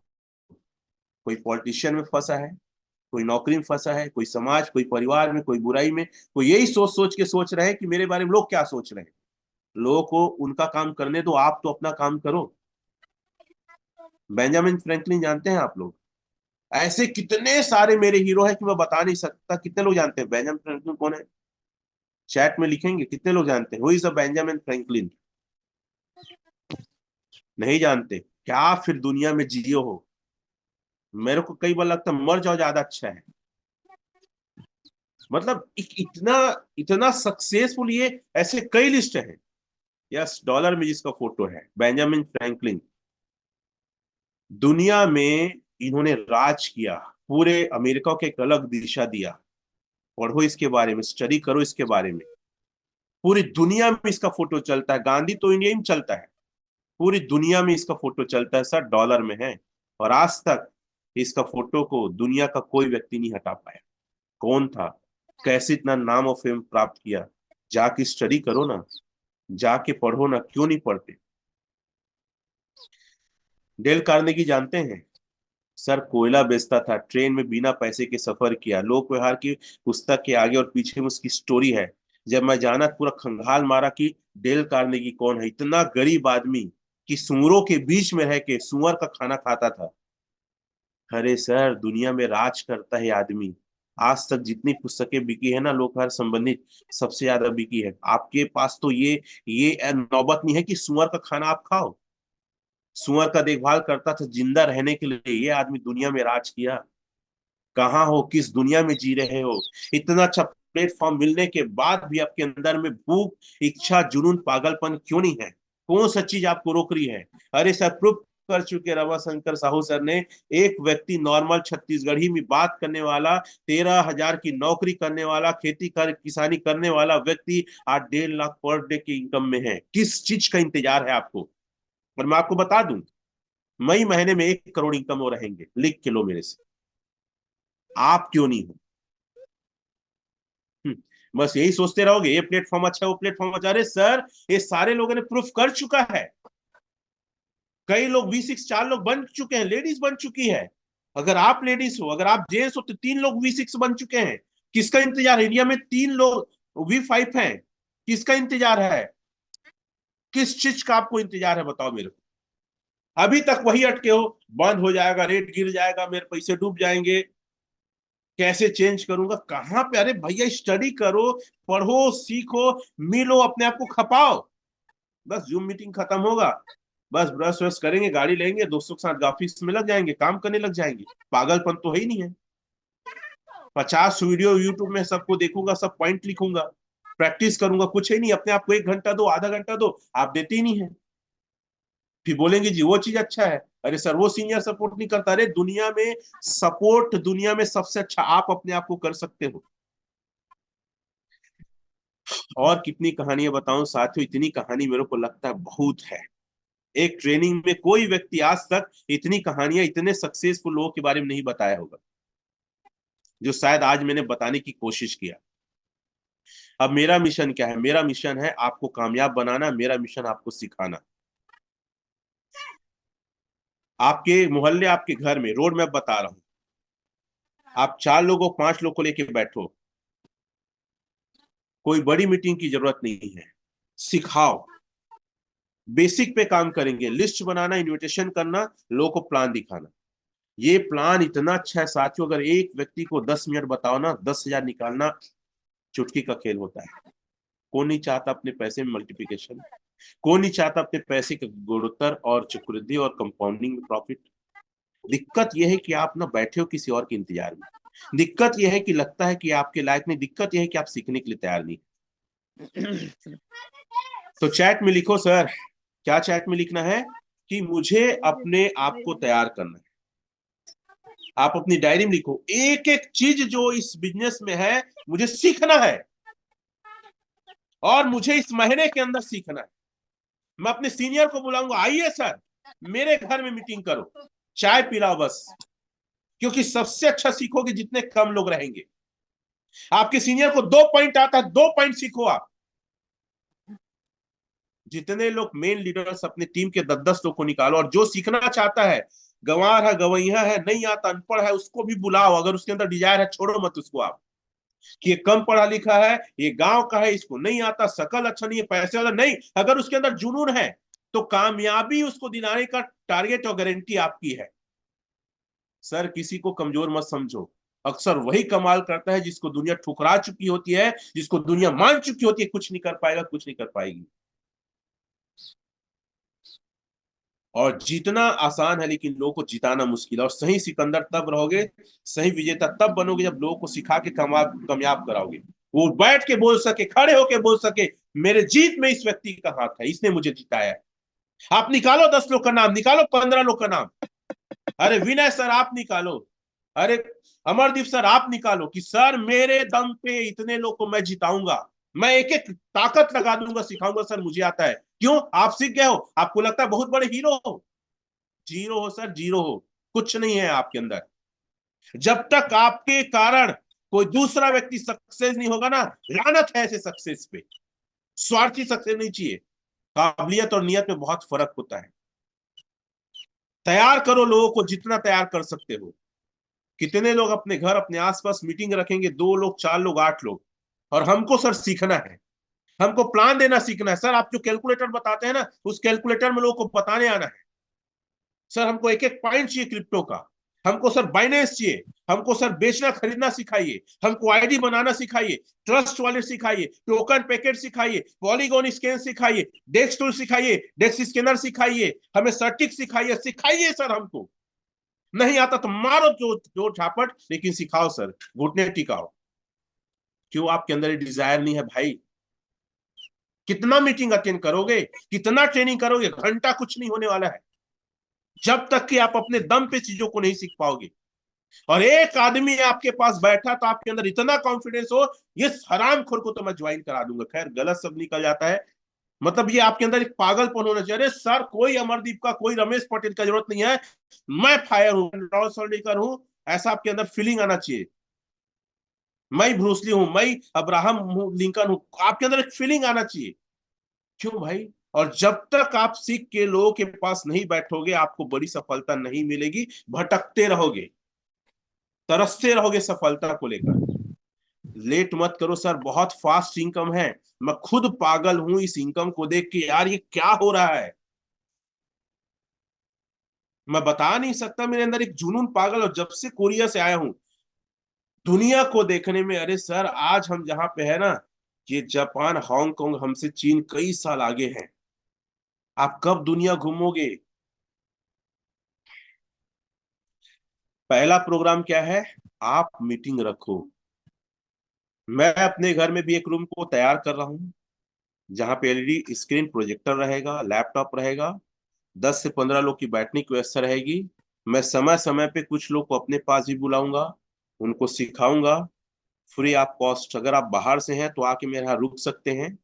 कोई पॉलिटिशियन में फंसा है, कोई नौकरी में फंसा है, कोई समाज, कोई परिवार में, कोई बुराई में, कोई यही सोच सोच के सोच रहे हैं कि मेरे बारे में लोग क्या सोच रहे हैं। लोगों को उनका काम करने दो, आप तो अपना काम करो। बेंजामिन फ्रैंकलिन जानते हैं आप लोग? ऐसे कितने सारे मेरे हीरो हैं कि मैं बता नहीं सकता। कितने लोग जानते हैं बेंजामिन फ्रैंकलिन कौन है? चैट में लिखेंगे कितने लोग जानते हैं who is the Benjamin Franklin? नहीं जानते? क्या फिर दुनिया में जियो हो? मेरे को कई बार लगता है मर जाओ ज्यादा अच्छा है। मतलब इतना इतना सक्सेसफुल, ये ऐसे कई लिस्ट है। यस, डॉलर में जिसका फोटो है बेंजामिन फ्रैंकलिन। दुनिया में इन्होंने राज किया, पूरे अमेरिका को एक अलग दिशा दिया। पढ़ो इसके बारे में, स्टडी करो इसके बारे में। पूरी दुनिया में इसका फोटो चलता है। गांधी तो इंडिया में चलता है, पूरी दुनिया में इसका फोटो चलता है सर, डॉलर में है। और आज तक इसका फोटो को दुनिया का कोई व्यक्ति नहीं हटा पाया। कौन था, कैसे इतना नाम और फेम प्राप्त किया? जाके स्टडी करो ना, जाके पढ़ो ना, क्यों नहीं पढ़ते? डेल कार्नेगी जानते हैं? सर कोयला बेचता था, ट्रेन में बिना पैसे के सफर किया, लोक व्यवहार की पुस्तक के आगे और पीछे में उसकी स्टोरी है। जब मैं जाना पूरा खंगाल मारा कि डेल कार्नेगी कौन है। इतना गरीब आदमी कि सुअरों के बीच में रह के सुअर का खाना खाता था। अरे सर, दुनिया में राज करता है आदमी। आज तक जितनी पुस्तकें बिकी है ना लोक व्यवहार संबंधित, सबसे ज्यादा बिकी है। आपके पास तो ये नौबत नहीं है कि सुअर का खाना आप खाओ। सुअर का देखभाल करता था जिंदा रहने के लिए, ये आदमी दुनिया में राज किया। कहाँ हो, किस दुनिया में जी रहे हो? इतना अच्छा प्लेटफॉर्म मिलने के बाद भी आपके अंदर में भूख, इच्छा, जुनून, पागलपन क्यों नहीं है? कौन सा चीज आपको रोक रही है? अरे सर, प्रूफ कर चुके रवाशंकर साहू सर ने। एक व्यक्ति नॉर्मल छत्तीसगढ़ी में बात करने वाला, 13,000 की नौकरी करने वाला, खेती कर किसानी करने वाला व्यक्ति आज 1.5 लाख पर डे की इनकम में है। किस चीज का इंतजार है आपको? और मैं आपको बता दूं, मई महीने में 1 करोड़ इनकम हो रहेंगे, लिख के लो मेरे से। आप क्यों नहीं हो? बस यही सोचते रहोगे ये प्लेटफॉर्म अच्छा है, वो प्लेटफॉर्म अच्छा। अरे सर, ये सारे लोगों ने प्रूफ कर चुका है। कई लोग V6, 4 लोग बन चुके हैं, लेडीज बन चुकी है। अगर आप लेडीज हो, अगर आप जेंट्स हो, तो 3 लोग V6 बन चुके हैं। किसका इंतजार है? इंडिया में 3 लोग V5 हैं। किसका इंतजार है? किस चीज का आपको इंतजार है, बताओ मेरे को। अभी तक वही अटके हो, बंद हो जाएगा, रेट गिर जाएगा, मेरे पैसे डूब जाएंगे, कैसे चेंज करूंगा, कहां पे? अरे भैया, स्टडी करो, पढ़ो, सीखो, मिलो, अपने आप को खपाओ। बस जूम मीटिंग खत्म होगा, बस ब्रश व्रश करेंगे, गाड़ी लेंगे, दोस्तों के साथ ऑफिस में लग जाएंगे, काम करने लग जाएंगे। पागलपन तो है ही नहीं है। 50 वीडियो यूट्यूब में सबको देखूंगा, सब पॉइंट लिखूंगा, प्रैक्टिस करूंगा, कुछ ही नहीं। अपने आप को 1 घंटा दो, आधा घंटा दो, आप देते ही नहीं है। फिर बोलेंगे जी वो चीज अच्छा है। अरे सर, वो सीनियर सपोर्ट नहीं करता। अरे दुनिया में सपोर्ट, दुनिया में सबसे अच्छा आप अपने आप को कर सकते हो। और कितनी कहानियां बताऊं साथियों, इतनी कहानी मेरे को लगता है बहुत है। एक ट्रेनिंग में कोई व्यक्ति आज तक इतनी कहानियां, इतने सक्सेसफुल लोगों के बारे में नहीं बताया होगा, जो शायद आज मैंने बताने की कोशिश किया। अब मेरा मिशन क्या है? मेरा मिशन है आपको कामयाब बनाना, मेरा मिशन आपको सिखाना। आपके मोहल्ले, आपके घर में रोड मैप बता रहा हूं। आप 4 लोगों, 5 लोग को लेके बैठो, कोई बड़ी मीटिंग की जरूरत नहीं है, सिखाओ, बेसिक पे काम करेंगे, लिस्ट बनाना, इनविटेशन करना, लोगों को प्लान दिखाना। ये प्लान इतना अच्छा है साथियों, अगर एक व्यक्ति को 10 मिनट बताओ ना, 10,000 निकालना चुटकी का खेल होता है। कौन नहीं चाहता अपने पैसे में मल्टीप्लिकेशन, कौन नहीं चाहता अपने पैसे का गुणोत्तर और चक्रवृद्धि और कंपाउंडिंग में प्रॉफिट। दिक्कत यह है कि आप ना बैठे हो किसी और के इंतजार में, दिक्कत यह है कि लगता है कि आपके लायक नहीं, दिक्कत यह है कि आप सीखने के लिए तैयार नहीं। तो चैट में लिखो सर, क्या चैट में लिखना है कि मुझे अपने आप को तैयार करना है। आप अपनी डायरी में लिखो, एक एक चीज जो इस बिजनेस में है मुझे सीखना है, और मुझे इस महीने के अंदर सीखना है। मैं अपने सीनियर को बुलाऊंगा, आइए सर मेरे घर में मीटिंग करो, चाय पिलाओ बस, क्योंकि सबसे अच्छा सीखोगे जितने कम लोग रहेंगे। आपके सीनियर को 2 पॉइंट आता है, 2 पॉइंट सीखो आप। जितने लोग मेन लीडर्स अपने टीम के 10-10 लोग को निकालो, और जो सीखना चाहता है, गंवार है, गवैया है, नहीं आता, अनपढ़ है, उसको भी बुलाओ। अगर उसके अंदर डिजायर है, छोड़ो मत उसको आप कि ये कम पढ़ा लिखा है, ये गांव का है, इसको नहीं आता, शकल अच्छा नहीं है, पैसे वाला नहीं। अगर उसके अंदर जुनून है तो कामयाबी उसको दिलाने का टारगेट और गारंटी आपकी है। सर किसी को कमजोर मत समझो, अक्सर वही कमाल करता है जिसको दुनिया ठुकरा चुकी होती है, जिसको दुनिया मान चुकी होती है कुछ नहीं कर पाएगा, कुछ नहीं कर पाएगी। और जीतना आसान है लेकिन लोगों को जिताना मुश्किल है। और सही सिकंदर तब रहोगे, सही विजेता तब बनोगे जब लोगों को सिखा के कामयाब कराओगे। वो बैठ के बोल सके, खड़े होके बोल सके, मेरे जीत में इस व्यक्ति का हाथ है, इसने मुझे जिताया है। आप निकालो 10 लोग का नाम, निकालो 15 लोग का नाम। अरे विनय सर आप निकालो, अरे अमरदीप सर आप निकालो कि सर मेरे दम पे इतने लोग को मैं जिताऊंगा, मैं एक एक ताकत लगा दूंगा, सिखाऊंगा सर मुझे आता है। क्यों? आप सीख गए हो, आपको लगता है बहुत बड़े हीरो हो। जीरो हो सर, जीरो हो, कुछ नहीं है आपके अंदर। जब तक आपके कारण कोई दूसरा व्यक्ति सक्सेस नहीं होगा ना, लानत है ऐसे सक्सेस पे। स्वार्थी सक्सेस नहीं चाहिए। काबिलियत और नियत में बहुत फर्क होता है। तैयार करो लोगों को जितना तैयार कर सकते हो। कितने लोग अपने घर, अपने आसपास मीटिंग रखेंगे, 2 लोग, 4 लोग, 8 लोग, और हमको सर सीखना है, हमको प्लान देना सीखना है। सर आप जो कैलकुलेटर बताते हैं ना, उस कैलकुलेटर में लोगों को बताने आना है। सर हमको एक एक पॉइंट चाहिए क्रिप्टो का, हमको सर बाइनेंस चाहिए, हमको सर बेचना खरीदना सिखाइए, हमको आईडी बनाना सिखाइए, ट्रस्ट वॉलेट सिखाइए, टोकन पैकेट सिखाइए, पॉलीगॉन स्कैन सिखाइए, डेक्स टूल सिखाइए, डेक्स स्कैनर सिखाइए, हमें सर्टिक सिखाइए, सिखाइए सर हमको। नहीं आता तो मारो जो जो झापट, लेकिन सिखाओ सर, घुटने टिकाओ। क्यों आपके अंदर ये डिजायर नहीं है भाई? कितना मीटिंग अटेंड करोगे, कितना ट्रेनिंग करोगे, घंटा कुछ नहीं होने वाला है जब तक कि आप अपने दम पे चीजों को नहीं सीख पाओगे। और एक आदमी आपके पास बैठा तो आपके अंदर इतना कॉन्फिडेंस हो, ये हरामखोर को तो मैं ज्वाइन करा दूंगा। खैर गलत सब निकल जाता है, मतलब ये आपके अंदर एक पागलपन होना चाहिए। अरे सर कोई अमरदीप का, कोई रमेश पटेल का जरूरत नहीं है, मैं फायर हूं, मैं हूं, ऐसा आपके अंदर फीलिंग आना चाहिए। मैं ब्रूसली हूं, मैं अब्राहम हूं, लिंकन हूं, आपके अंदर एक फीलिंग आना चाहिए। क्यों भाई? और जब तक आप सीख के लोगों के पास नहीं बैठोगे, आपको बड़ी सफलता नहीं मिलेगी, भटकते रहोगे, तरसते रहोगे सफलता को लेकर। लेट मत करो सर, बहुत फास्ट इनकम है, मैं खुद पागल हूं इस इनकम को देख के, यार ये क्या हो रहा है, मैं बता नहीं सकता। मेरे अंदर एक जुनून पागल, और जब से कोरिया से आया हूं दुनिया को देखने में, अरे सर आज हम जहां पे है ना, ये जापान, हांगकांग हमसे चीन कई साल आगे हैं। आप कब दुनिया घूमोगे? पहला प्रोग्राम क्या है? आप मीटिंग रखो। मैं अपने घर में भी एक रूम को तैयार कर रहा हूँ, जहां पे एलईडी स्क्रीन, प्रोजेक्टर रहेगा, लैपटॉप रहेगा, 10 से 15 लोग की बैठने की व्यवस्था रहेगी। मैं समय समय पे कुछ लोग को अपने पास भी बुलाऊंगा, उनको सिखाऊंगा, फ्री ऑफ कॉस्ट। अगर आप बाहर से हैं तो आके मेरे यहाँ रुक सकते हैं।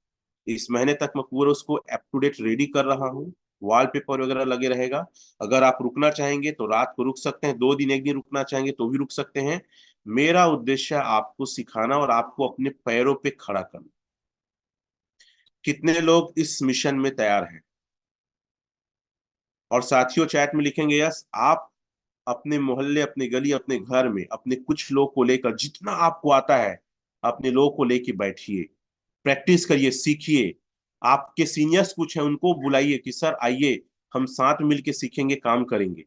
इस महीने तक मैं पूरा उसको अप टू डेट रेडी कर रहा हूँ, वॉलपेपर वगैरह लगे रहेगा। अगर आप रुकना चाहेंगे तो रात को रुक सकते हैं, 2 दिन 1 दिन रुकना चाहेंगे तो भी रुक सकते हैं। मेरा उद्देश्य आपको सिखाना और आपको अपने पैरों पे खड़ा करना। कितने लोग इस मिशन में तैयार हैं? और साथियों चैट में लिखेंगे यस। आप अपने मोहल्ले, अपने गली, अपने घर में अपने कुछ लोग को लेकर, जितना आपको आता है अपने लोगों को लेकर बैठिए। प्रैक्टिस करिए, सीखिए। आपके सीनियर्स कुछ हैं, उनको बुलाइए कि सर आइए, हम साथ मिलके सीखेंगे, काम करेंगे।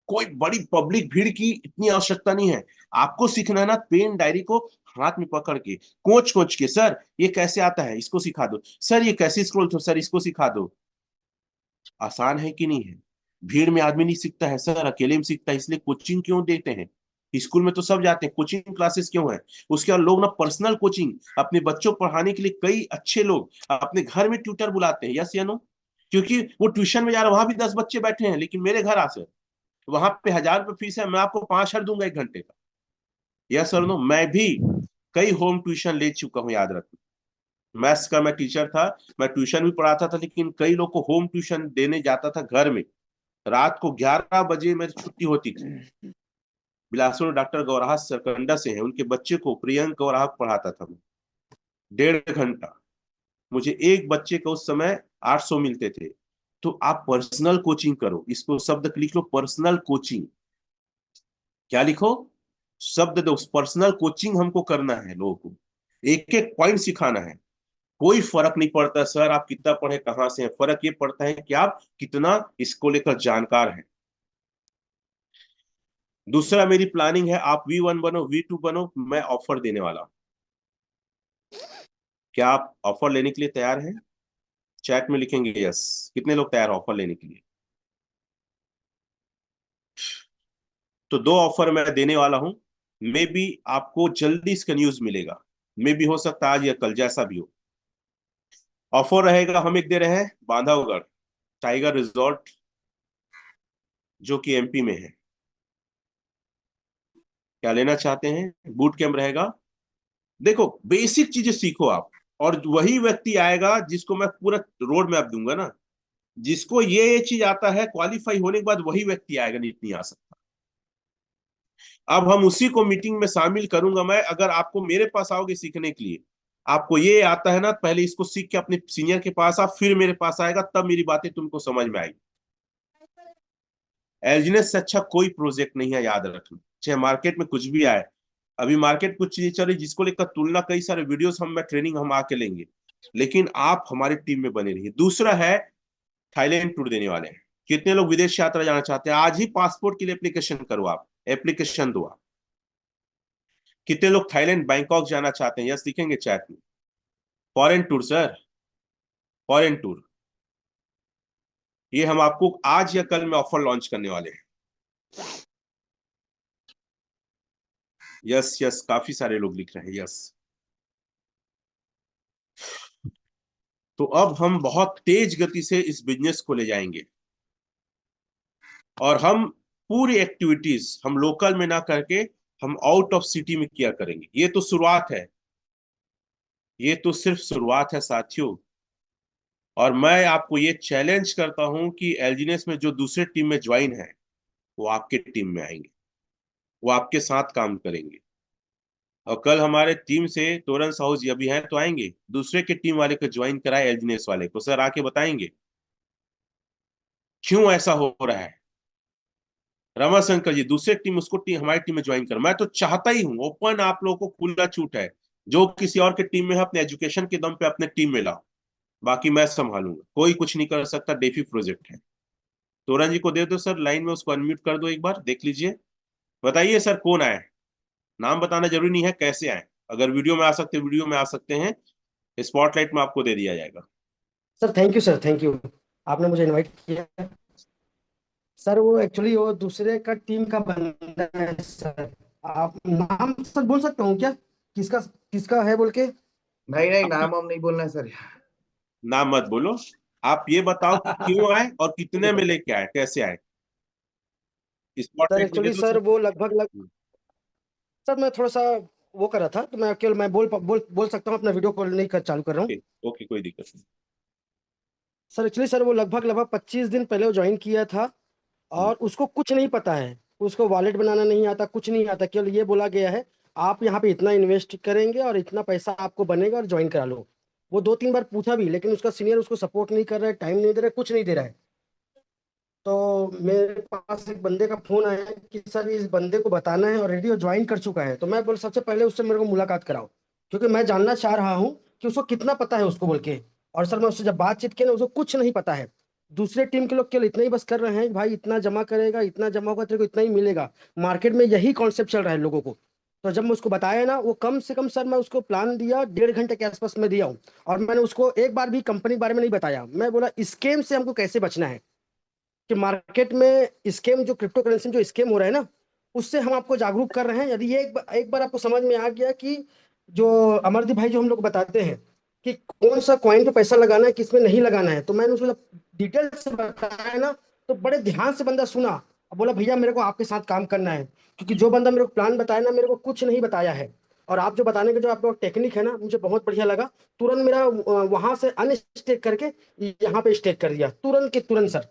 कोई बड़ी पब्लिक भीड़ की इतनी आवश्यकता नहीं है। आपको सीखना है ना, पेन डायरी को हाथ में पकड़ के, कोच कोच के, सर ये कैसे आता है, इसको सिखा दो, सर ये कैसे स्क्रॉल, तो सर इसको सिखा दो। आसान है कि नहीं है? भीड़ में आदमी नहीं सीखता है सर, अकेले में सीखता है। इसलिए कोचिंग क्यों देते हैं? स्कूल में तो सब जाते हैं, कोचिंग क्लासेस क्यों है? उसके बाद लोग ना पर्सनल कोचिंग अपने बच्चों को पढ़ाने के लिए, कई अच्छे लोग अपने घर में ट्यूटर बुलाते हैं। यस या नो? क्योंकि वो ट्यूशन में जा रहा है, वहां भी 10 बच्चे बैठे हैं, लेकिन मेरे घर आ सर, वहां पे 1,000 रुपये फीस है, मैं आपको 5 दूंगा 1 घंटे का। Yes sir no? मैं भी कई होम ट्यूशन ले चुका हूँ, याद रखना। मैथ्स का मैं टीचर था, मैं ट्यूशन भी पढ़ाता था, लेकिन कई लोग को होम ट्यूशन देने जाता था घर में। रात को 11 बजे मेरी छुट्टी होती थी। बिलासपुर डॉक्टर गौराहा सरकंडा से है, उनके बच्चे को प्रियंक गौराहा पढ़ाता था मैं, 1.5 घंटा। मुझे एक बच्चे को उस समय 800 मिलते थे। तो आप पर्सनल कोचिंग करो, इसको शब्द लिख लो, पर्सनल कोचिंग। क्या लिखो? शब्द दो, पर्सनल कोचिंग हमको करना है, लोगों को एक एक पॉइंट सिखाना है। कोई फर्क नहीं पड़ता सर आप कितना पढ़े, कहां से हैं, फर्क ये पड़ता है कि आप कितना इसको लेकर जानकार हैं। दूसरा मेरी प्लानिंग है, आप V1 बनो, V2 बनो, मैं ऑफर देने वाला हूं। क्या आप ऑफर लेने के लिए तैयार हैं? चैट में लिखेंगे यस। कितने लोग तैयार हैं ऑफर लेने के लिए? तो 2 ऑफर मैं देने वाला हूं। मे बी आपको जल्दी इसका न्यूज मिलेगा, मे बी हो सकता है आज या कल, जैसा भी हो। ऑफर रहेगा, हम एक दे रहे हैं बांधवगढ़ टाइगर रिजॉर्ट, जो कि MP में है। क्या लेना चाहते हैं? बूट कैंप रहेगा। देखो बेसिक चीजें सीखो आप, और वही व्यक्ति आएगा जिसको मैं पूरा रोड मैप दूंगा ना। जिसको ये चीज आता है, क्वालिफाई होने के बाद वही व्यक्ति आएगा, नहीं आ सकता। अब हम उसी को मीटिंग में शामिल करूंगा मैं। अगर आपको मेरे पास आओगे सीखने के लिए, आपको ये आता है ना, पहले इसको सीख के अपने सीनियर के पास आप, फिर मेरे पास आएगा, तब मेरी बातें तुमको समझ में आएगी। एलजीनेस से अच्छा कोई प्रोजेक्ट नहीं है, याद रखना, चाहे मार्केट में कुछ भी आए। अभी मार्केट कुछ चीजें चल रही जिसको लेकर तुलना, कई सारे वीडियोस हम, मैं ट्रेनिंग हम आके लेंगे, लेकिन आप हमारी टीम में बने रहिए। दूसरा है, थाईलैंड टूर देने वाले हैं। कितने लोग विदेश यात्रा जाना चाहते हैं? आज ही पासपोर्ट के लिए एप्लीकेशन करो, आप एप्लीकेशन दो आप। कितने लोग थाईलैंड बैंकॉक जाना चाहते हैं? यस लिखेंगे चैट में। Foreign tour sir, foreign tour. ये हम आपको आज या कल में ऑफर लॉन्च करने वाले हैं। यस यस, काफी सारे लोग लिख रहे हैं यस। तो अब हम बहुत तेज गति से इस बिजनेस को ले जाएंगे, और हम पूरी एक्टिविटीज हम लोकल में ना करके हम आउट ऑफ सिटी में किया करेंगे। ये तो शुरुआत है, ये तो सिर्फ शुरुआत है साथियों। और मैं आपको ये चैलेंज करता हूं कि एलजीनेस में जो दूसरे टीम में ज्वाइन है, वो आपके टीम में आएंगे, वो आपके साथ काम करेंगे। और कल हमारे टीम से तोरन साहू जी अभी हैं, तो आएंगे, दूसरे के टीम वाले को ज्वाइन कराए एलजीनेस वाले को, सर आके बताएंगे क्यों ऐसा हो रहा है। रमाशंकर जी दूसरे टीम, उसको टीम हमारी टीम में ज्वाइन कर। मैं तो चाहता ही हूँ, ओपन आप लोगों को खुला छूट है, जो किसी और के टीम में है अपने एजुकेशन के दम पे अपने टीम में लाओ, बाकी मैं संभालूंगा, कोई कुछ नहीं कर सकता, डेफी प्रोजेक्ट है। तोरन जी को दे दो सर लाइन में, उसको अनम्यूट कर दो, एक बार देख लीजिए। बताइए सर कौन आए? नाम बताना जरूरी नहीं है, कैसे आए। अगर वीडियो में आ सकते, वीडियो में आ सकते हैं, स्पॉटलाइट में आपको दे दिया जाएगा। Sir thank you sir, thank you, आपने मुझे इनवाइट किया। सर वो एक्चुअली वो दूसरे का टीम का बंदा है सर। आप नाम सर बोल सकता हूँ क्या, किसका किसका है बोल के? नहीं नहीं, आप नाम हम नहीं बोलना है सर। नाम मत बोलो, आप ये बताओ कि क्यों आए और कितने में लेके आए, कैसे आए। सर स्पॉटलाइट में दे एक्चुअली दो सर सर। वो लगभग सर मैं थोड़ा सा वो कर रहा था, तो मैं केवल मैं बोल सकता हूँ, अपना वीडियो कॉल नहीं कर चालू कर रहा हूँ। ओके ओके, कोई दिक्कत नहीं। सर एक्चुअली सर वो लगभग 25 दिन पहले वो ज्वाइन किया था, और उसको कुछ नहीं पता है, उसको वॉलेट बनाना नहीं आता, कुछ नहीं आता, केवल ये बोला गया है आप यहाँ पे इतना इन्वेस्ट करेंगे और इतना पैसा आपको बनेगा और ज्वाइन करा लो। वो 2-3 बार पूछा भी, लेकिन उसका सीनियर उसको सपोर्ट नहीं कर रहा है, टाइम नहीं दे रहा है, कुछ नहीं दे रहा है। तो मेरे पास एक बंदे का फोन आया कि सर इस बंदे को बताना है, और रेडियो ज्वाइन कर चुका है। तो मैं बोल सबसे पहले उससे मेरे को मुलाकात कराओ, क्योंकि मैं जानना चाह रहा हूँ कि उसको कितना पता है उसको बोल के। और सर मैं उससे जब बातचीत की ना, उसको कुछ नहीं पता है। दूसरे टीम के लोग केवल इतना ही बस कर रहे हैं कि भाई इतना जमा करेगा, इतना जमा होगा, तेरे को इतना ही मिलेगा। मार्केट में यही कॉन्सेप्ट चल रहा है लोगों को। तो जब मैं उसको बताया ना, वो कम से कम सर मैं उसको प्लान दिया 1.5 घंटे के आसपास में दिया हूँ। और मैंने उसको एक बार भी कंपनी के बारे में नहीं बताया। मैं बोला स्कैम से हमको कैसे बचना है, कि मार्केट में स्कैम जो क्रिप्टो करेंसी में जो स्कैम हो रहा है ना, उससे हम आपको जागरूक कर रहे हैं। यदि ये एक बार आपको समझ में आ गया कि जो अमरदीप भाई जो हम लोग बताते हैं कि कौन सा कॉइन पे पैसा लगाना है, किसमें नहीं लगाना है, तो मैंने उसको जब डिटेल से बताया ना, तो बड़े ध्यान से बंदा सुना और बोला भैया मेरे को आपके साथ काम करना है। क्योंकि जो बंदा मेरे को प्लान बताया ना, मेरे को कुछ नहीं बताया है। और आप जो बताने का जो आपका टेक्निक है ना, मुझे बहुत बढ़िया लगा। तुरंत मेरा वहां से अनस्टेक करके यहाँ पे स्टेक कर दिया, तुरंत के तुरंत सर।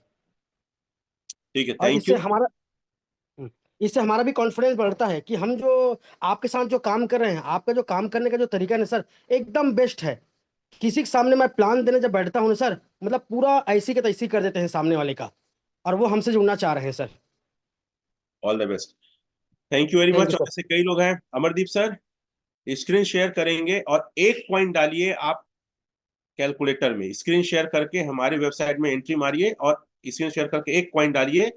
ठीक है, और थैंक यू। हम्म, इससे हमारा भी कॉन्फिडेंस बढ़ता है कि हम जो आपके साथ जो काम कर रहे हैं, आपका जो काम करने का जो तरीका है ना सर, एकदम बेस्ट है। किसी के सामने मैं प्लान देने जब बैठता हूँ ना सर, मतलब पूरा ऐसी के तैसी कर देते हैं सामने वाले का। और वो हमसे जुड़ना चाह रहे हैं sir. All the best. Thank you very thank much. You और सर। ऐसे कई लोग हैं। अमरदीप सर स्क्रीन शेयर करेंगे और एक पॉइंट डालिए आप कैलकुलेटर में, स्क्रीन शेयर करके हमारी वेबसाइट में एंट्री मारिए और स्क्रीन शेयर करके एक पॉइंट डालिए,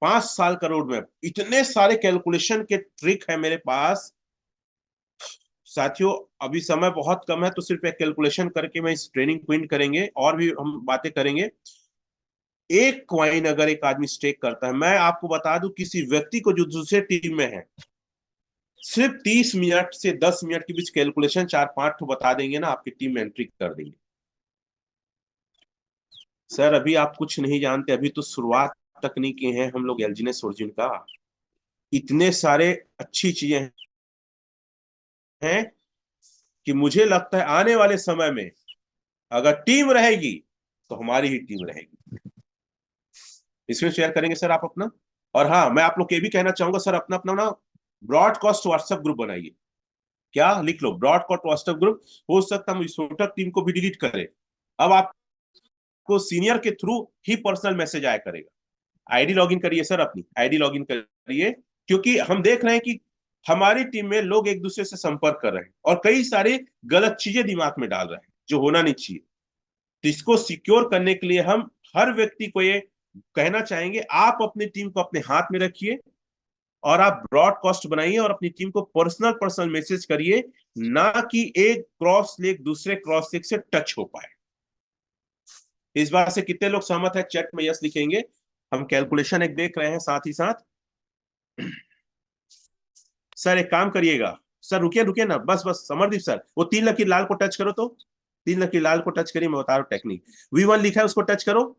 5 साल का रोड मैप। इतने सारे कैलकुलेशन के ट्रिक है मेरे पास साथियों। अभी समय बहुत कम है, तो सिर्फ एक कैलकुलेशन करके मैं इस ट्रेनिंग को एंड करेंगे और भी हम बातें करेंगे। एक क्वाइन अगर एक आदमी स्टेक करता है, मैं आपको बता दूं, किसी व्यक्ति को जो दूसरे टीम में है, सिर्फ 30 मिनट से 10 मिनट के बीच कैलकुलेशन 4-5 ठो बता देंगे ना, आपकी टीम में एंट्री कर देंगे। सर अभी आप कुछ नहीं जानते, अभी तो शुरुआत तकनीकी हैं हम लोग एलजीनेस ओरिजिन का। इतने सारे अच्छी चीजें हैं कि मुझे लगता है आने वाले समय में अगर टीम रहेगी तो हमारी ही टीम रहेगी। इसमें शेयर करेंगे सर आप अपना। और हाँ, मैं आप लोग को ये भी कहना चाहूंगा सर, अपना अपना ना ब्रॉडकास्ट व्हाट्सएप ग्रुप बनाइए। क्या लिख लो, ब्रॉडकास्ट व्हाट्सएप ग्रुप। हो सकता है हम छोटा टीम को भी डिलीट करें, अब आपको सीनियर के थ्रू ही पर्सनल मैसेज आया करेगा। आईडी लॉगिन करिए सर, अपनी आईडी लॉगिन करिए। क्योंकि हम देख रहे हैं कि हमारी टीम में लोग एक दूसरे से संपर्क कर रहे हैं और कई सारी गलत चीजें दिमाग में डाल रहे हैं जो होना नहीं चाहिए। तो इसको सिक्योर करने के लिए हम हर व्यक्ति को ये कहना चाहेंगे, आप अपनी टीम को अपने हाथ में रखिए और आप ब्रॉडकास्ट बनाइए और अपनी टीम को पर्सनल पर्सनल मैसेज करिए, ना कि एक क्रॉस लेग दूसरे क्रॉस लेग से टच हो पाए। इस बात से कितने लोग सहमत है, चैट में यस लिखेंगे। हम कैलकुलेशन एक देख रहे हैं साथ ही साथ। सर एक काम करिएगा, सर रुकिए रुकिए ना, बस बस समरदीप सर, वो 3 लकीर लाल को टच करो तो। 3 लकीर लाल को टच करिए, मैं बता रहा हूँ टेक्निक। V1 लिखा है उसको टच करो।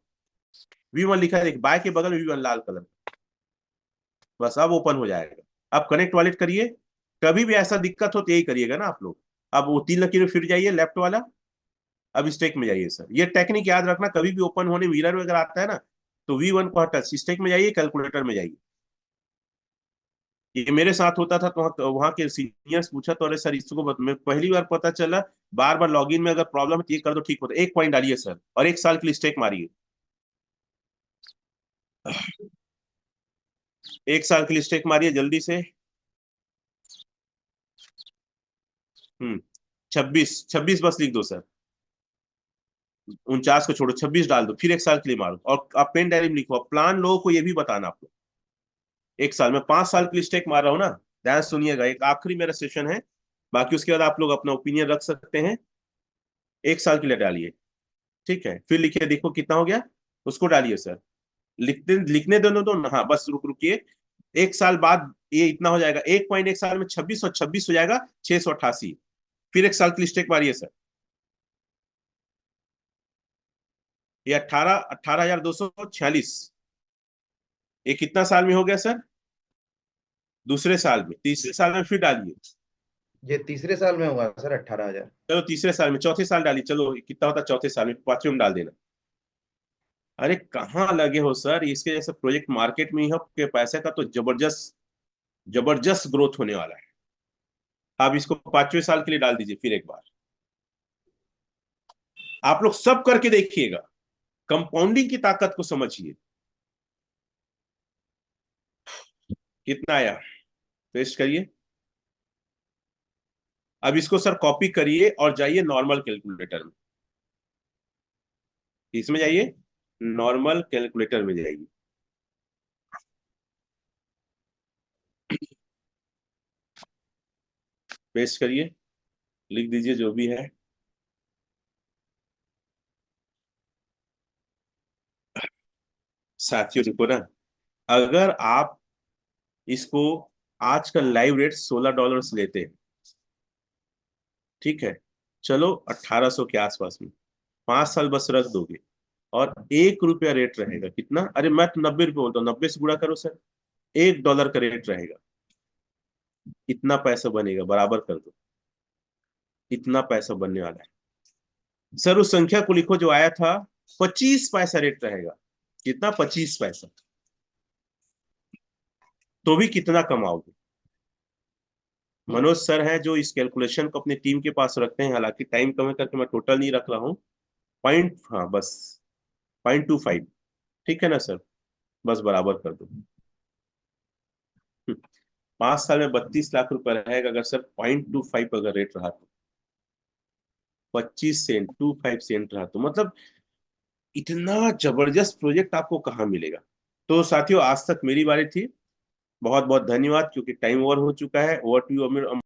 V1 लिखा है, बाय के बगल में V1 लाल कलर, बस अब ओपन हो जाएगा। अब कनेक्ट वॉलेट करिए। कभी भी ऐसा दिक्कत हो तो यही करिएगा ना आप लोग। अब वो 3 लकीर में फिर जाइए लेफ्ट वाला, अब स्टेक में जाइए सर। ये टेक्निक याद रखना, कभी भी ओपन होने मिरर वगैरह आता है ना, तो V1 को हटा स्टेक में जाइए, कैलकुलेटर में जाइए। ये मेरे साथ होता था, तो वहां के सीनियर्स पूछा तो अरे सर इसको मैं पहली बार पता चला, बार बार लॉगिन में अगर प्रॉब्लम है तो ये कर दो ठीक होता है। एक पॉइंट डालिए सर और 1 साल के लिए स्टेक मारिए। 1 साल के लिए स्टेक मारिए जल्दी से। 26 26 बस लिख दो सर, 49 को छोड़ो, 26 डाल दो, फिर 1 साल के लिए मारो। और आप पेन डायरी में लिखो, प्लान लोगों को ये भी बताना आपको। 1 साल में 5 साल के लिए स्टेक मार रहा हूँ ना, ध्यान सुनिएगा, एक आखिरी मेरा सेशन है, बाकी उसके बाद आप लोग अपना ओपिनियन रख सकते हैं। 1 साल के लिए डालिए, ठीक है, फिर लिखिए, देखो कितना हो गया, उसको डालिए सर। लिखते लिखने दोनों दो, हाँ बस रुकिए। 1 साल बाद ये इतना हो जाएगा, 1 पॉइंट 1 साल में 26 और 26 हो जाएगा 688। फिर 1 साल की स्टेक मारिए सर। ये 18,246। ये कितना साल में हो गया सर? दूसरे साल में, तीसरे साल में फिर डालिए। ये तीसरे साल में होगा सर 18,000। चलो तीसरे साल में, चौथे साल डालिए, चलो कितना होता है चौथे साल में, पांचवें में डाल देना। अरे कहाँ लगे हो सर, इसके जैसे प्रोजेक्ट मार्केट में ही हो के पैसे का तो जबरदस्त जबरदस्त ग्रोथ होने वाला है। आप इसको 5वें साल के लिए डाल दीजिए फिर एक बार। आप लोग सब करके देखिएगा, कंपाउंडिंग की ताकत को समझिए। कितना आया, पेस्ट करिए। अब इसको सर कॉपी करिए और जाइए नॉर्मल कैलकुलेटर में। इसमें जाइए, नॉर्मल कैलकुलेटर में जाइए। पेस्ट करिए, लिख दीजिए जो भी है। साथियों देखो ना, अगर आप इसको आज का लाइव रेट $16 लेते हैं, ठीक है, चलो 1800 के आसपास में 5 साल बस रख दोगे और ₹1 रेट रहेगा। कितना? अरे मैं तो 90 रुपये बोलता हूँ, 90 से गुणा करो सर, $1 का रेट रहेगा। इतना पैसा बनेगा, बराबर कर दो, इतना पैसा बनने वाला है सर। उस संख्या को लिखो जो आया था, 25 पैसा रेट रहेगा। कितना? 25 पैसा। तो भी कितना कमाओगे? मनोज सर हैं जो इस कैलकुलेशन को अपनी टीम के पास रखते हैं, हालांकि टाइम कम करके मैं टोटल नहीं रख रहा हूँ। पॉइंट, हाँ बस 0.25, ठीक है ना सर, बस बराबर कर दो। 5 साल में 32 लाख रुपए रहेगा अगर सर 0.25 अगर रेट रहा तो, 25 सेंट, 25 सेंट रहा तो, मतलब इतना जबरदस्त प्रोजेक्ट आपको कहाँ मिलेगा। तो साथियों, आज तक मेरी बारी थी। बहुत बहुत धन्यवाद, क्योंकि टाइम ओवर हो चुका है। ओवर टू यू अमीर।